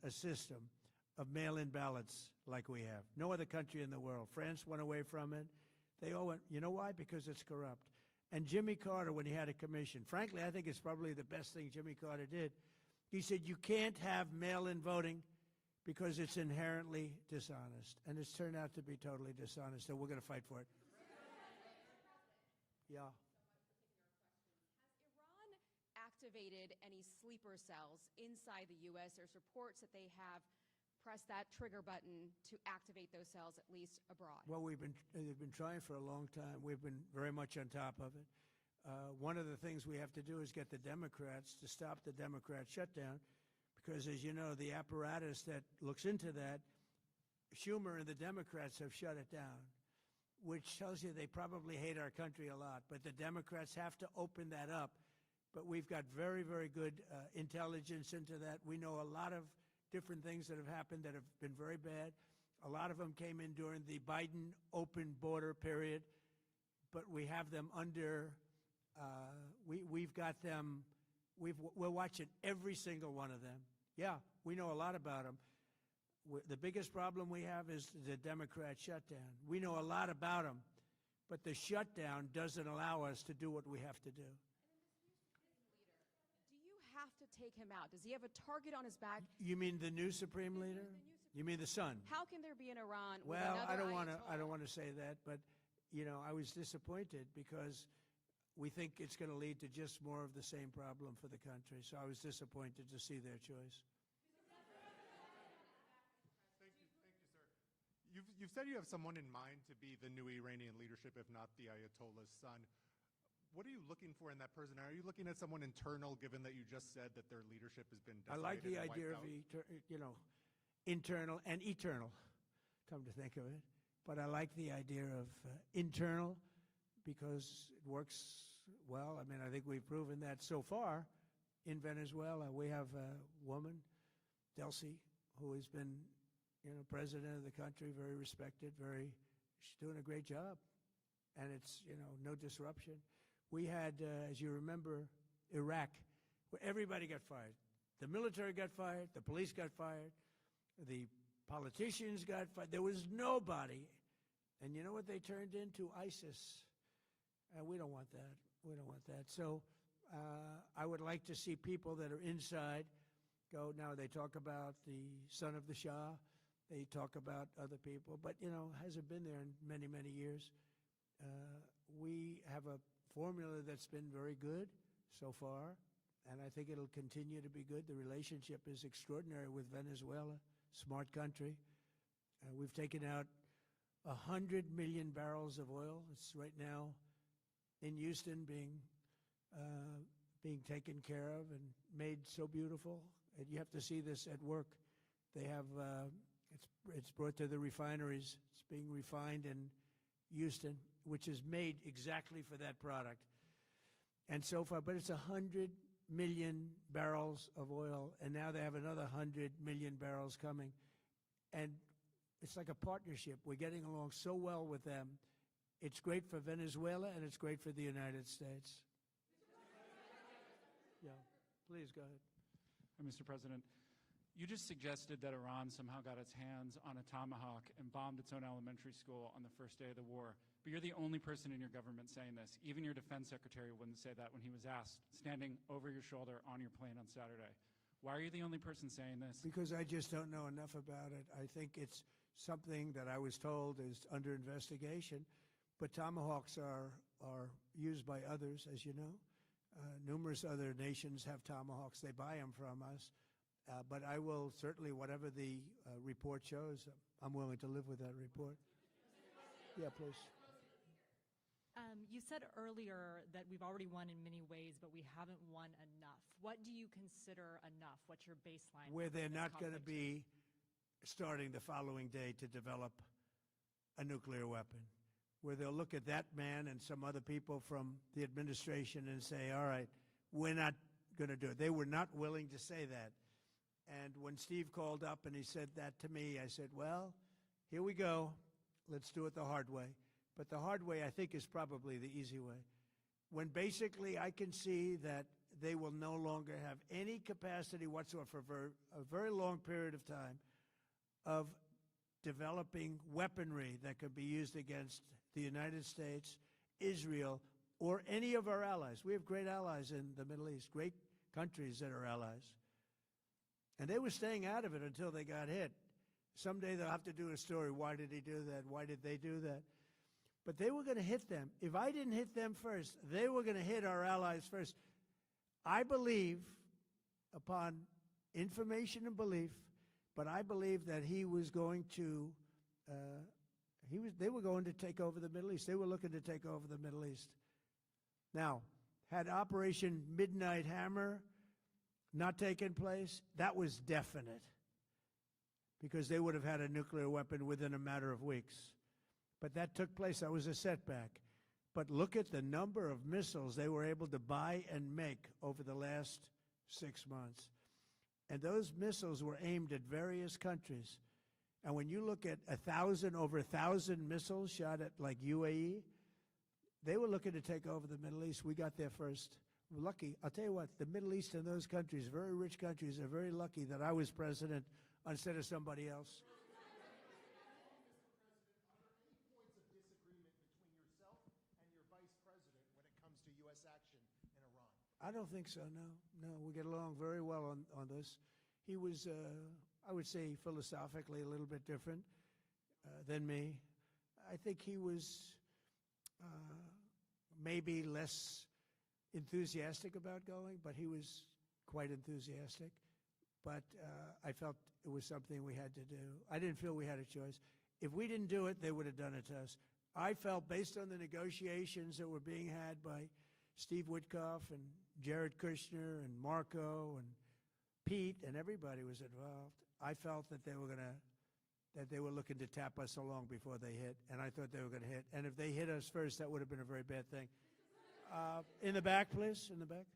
a system of mail-in ballots like we have. No other country in the world. France went away from it. They all went, you know why? Because it's corrupt. And Jimmy Carter, when he had a commission, frankly, I think it's probably the best thing Jimmy Carter did. He said, you can't have mail-in voting because it's inherently dishonest. And it's turned out to be totally dishonest, so we're going to fight for it. Yeah. Has Iran activated any sleeper cells inside the U.S.? There's reports that they have press that trigger button to activate those cells, at least abroad? Well, they've been trying for a long time. We've been very much on top of it. One of the things we have to do is get the Democrats to stop the Democrat shutdown, because, as you know, the apparatus that looks into that, Schumer and the Democrats have shut it down, which tells you they probably hate our country a lot. But the Democrats have to open that up. But we've got very, very good intelligence into that. We know a lot of different things that have happened that have been very bad. A lot of them came in during the Biden open border period, but we have them under, we've got them, we're watching every single one of them. Yeah, we know a lot about them. The biggest problem we have is the Democrat shutdown. We know a lot about them, but the shutdown doesn't allow us to do what we have to do. Do you have to take him out? Does he have a target on his back? You mean the new supreme leader? You mean the son? How can there be an Iran with Well, another I don't want to. Ayatollah? I don't want to say that, but you know, I was disappointed because we think it's going to lead to just more of the same problem for the country. So I was disappointed to see their choice. Thank you, sir. You've said you have someone in mind to be the new Iranian leadership, if not the Ayatollah's son. What are you looking for in that person? Are you looking at someone internal, given that you just said that their leadership has been I decided like the and idea wiped of, out? internal and eternal, come to think of it. But I like the idea of internal because it works well. I mean, I think we've proven that so far in Venezuela. We have a woman, Delcy, who has been, president of the country, very respected, she's doing a great job. And it's, no disruption. We had, as you remember, Iraq, where everybody got fired. The military got fired, the police got fired, the politicians got fired. There was nobody. And you know what they turned into? ISIS. And we don't want that. We don't want that. So I would like to see people that are inside go. Now they talk about the son of the Shah. They talk about other people. But, hasn't been there in many, many years. We have a formula that's been very good so far, and I think it'll continue to be good. The relationship is extraordinary with Venezuela, smart country. We've taken out 100 million barrels of oil. It's right now in Houston being taken care of and made so beautiful. And you have to see this at work. They have, it's brought to the refineries. It's being refined in Houston, which is made exactly for that product. And so far, but it's 100 million barrels of oil, and now they have another 100 million barrels coming. And it's like a partnership. We're getting along so well with them. It's great for Venezuela, and it's great for the United States. Yeah, please go ahead. Mr. President, you just suggested that Iran somehow got its hands on a Tomahawk and bombed its own elementary school on the first day of the war. But you're the only person in your government saying this. Even your defense secretary wouldn't say that when he was asked, standing over your shoulder on your plane on Saturday. Why are you the only person saying this? Because I just don't know enough about it. I think it's something that I was told is under investigation. But Tomahawks are used by others, as you know. Numerous other nations have Tomahawks. They buy them from us. But I will certainly, whatever the report shows, I'm willing to live with that report. Yeah, please. You said earlier that we've already won in many ways, but we haven't won enough. What do you consider enough? What's your baseline? Where for they're this not going to conflict? be starting the following day to develop a nuclear weapon. Where they'll look at that man and some other people from the administration and say, all right, we're not going to do it. They were not willing to say that. And when Steve called up and he said that to me, I said, well, here we go. Let's do it the hard way. But the hard way, I think, is probably the easy way. When basically I can see that they will no longer have any capacity whatsoever for a very long period of time of developing weaponry that could be used against the United States, Israel, or any of our allies. We have great allies in the Middle East, great countries that are allies. And they were staying out of it until they got hit. Someday they'll have to do a story. Why did he do that? Why did they do that? But they were going to hit them. If I didn't hit them first, they were going to hit our allies first. I believe, upon information and belief, But I believe that he was going to, they were going to take over the Middle East. They were looking to take over the Middle East. Now, had Operation Midnight Hammer not taken place, that was definite, because they would have had a nuclear weapon within a matter of weeks. But that took place. That was a setback. But look at the number of missiles they were able to buy and make over the last 6 months. And those missiles were aimed at various countries. And when you look at over 1,000 missiles shot at like UAE, they were looking to take over the Middle East. We got there first. We're lucky. I'll tell you what, the Middle East and those countries, very rich countries, are very lucky that I was president instead of somebody else. I don't think so, no. No, we get along very well on this. He was, I would say, philosophically a little bit different than me. I think he was maybe less enthusiastic about going, but he was quite enthusiastic. But I felt it was something we had to do. I didn't feel we had a choice. If we didn't do it, they would have done it to us. I felt, based on the negotiations that were being had by Steve Witkoff and Jared Kushner and Marco and Pete, and everybody was involved, I felt that they were looking to tap us along before they hit, and I thought they were going to hit. And if they hit us first, that would have been a very bad thing. In the back, please, in the back.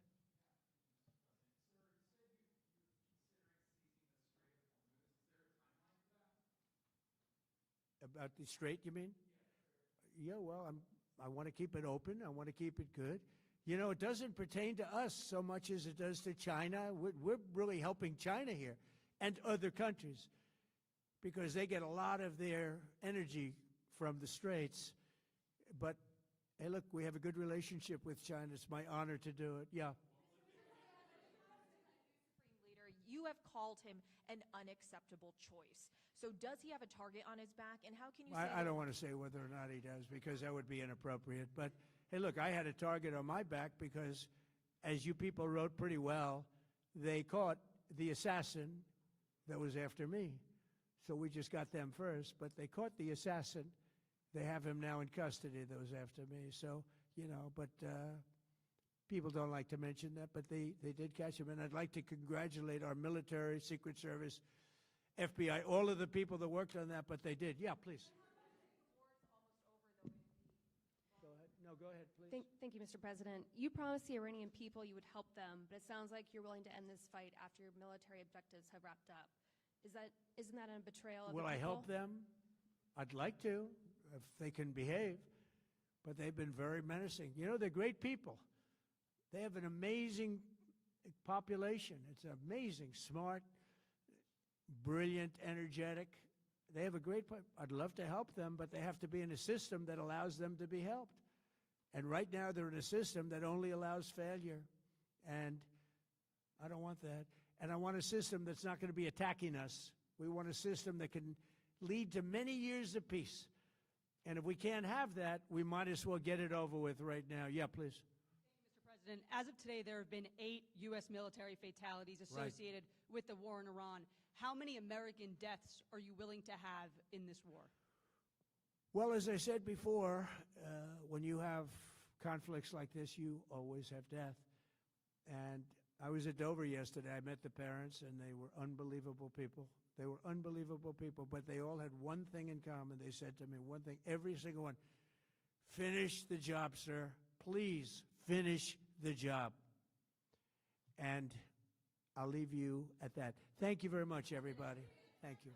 About the Strait, you mean? Yeah, well, I want to keep it open. I want to keep it good. You know, it doesn't pertain to us so much as it does to China. We're really helping China here and other countries because they get a lot of their energy from the Straits. But, hey, look, we have a good relationship with China. It's my honor to do it. Yeah. Supreme Leader, you have called him an unacceptable choice. So does he have a target on his back? And how can you say I don't want to say whether or not he does because that would be inappropriate. But, hey, look, I had a target on my back because, as you people wrote pretty well, they caught the assassin that was after me. So we just got them first. But they caught the assassin. They have him now in custody that was after me. So, you know, but people don't like to mention that. But they did catch him. And I'd like to congratulate our military, Secret Service, FBI, all of the people that worked on that. But they did. Yeah, please. Go ahead. No, go ahead, please. Thank you, Mr. President. You promised the Iranian people you would help them, but it sounds like you're willing to end this fight after your military objectives have wrapped up. Isn't that a betrayal of the people? Will I help them? I'd like to, if they can behave. But they've been very menacing. You know, they're great people. They have an amazing population. It's amazing, smart, brilliant, energetic. They have a great, I'd love to help them, but they have to be in a system that allows them to be helped. And right now they're in a system that only allows failure. And I don't want that. And I want a system that's not going to be attacking us. We want a system that can lead to many years of peace. And if we can't have that, we might as well get it over with right now. Yeah, please. Mr. President, as of today, there have been 8 U.S. military fatalities associated with the war in Iran. How many American deaths are you willing to have in this war? Well, as I said before, when you have conflicts like this, you always have death. And I was at Dover yesterday. I met the parents, and they were unbelievable people. They were unbelievable people, but they all had one thing in common. They said to me one thing, every single one, finish the job, sir. Please finish the job. And I'll leave you at that. Thank you very much, everybody. Thank you.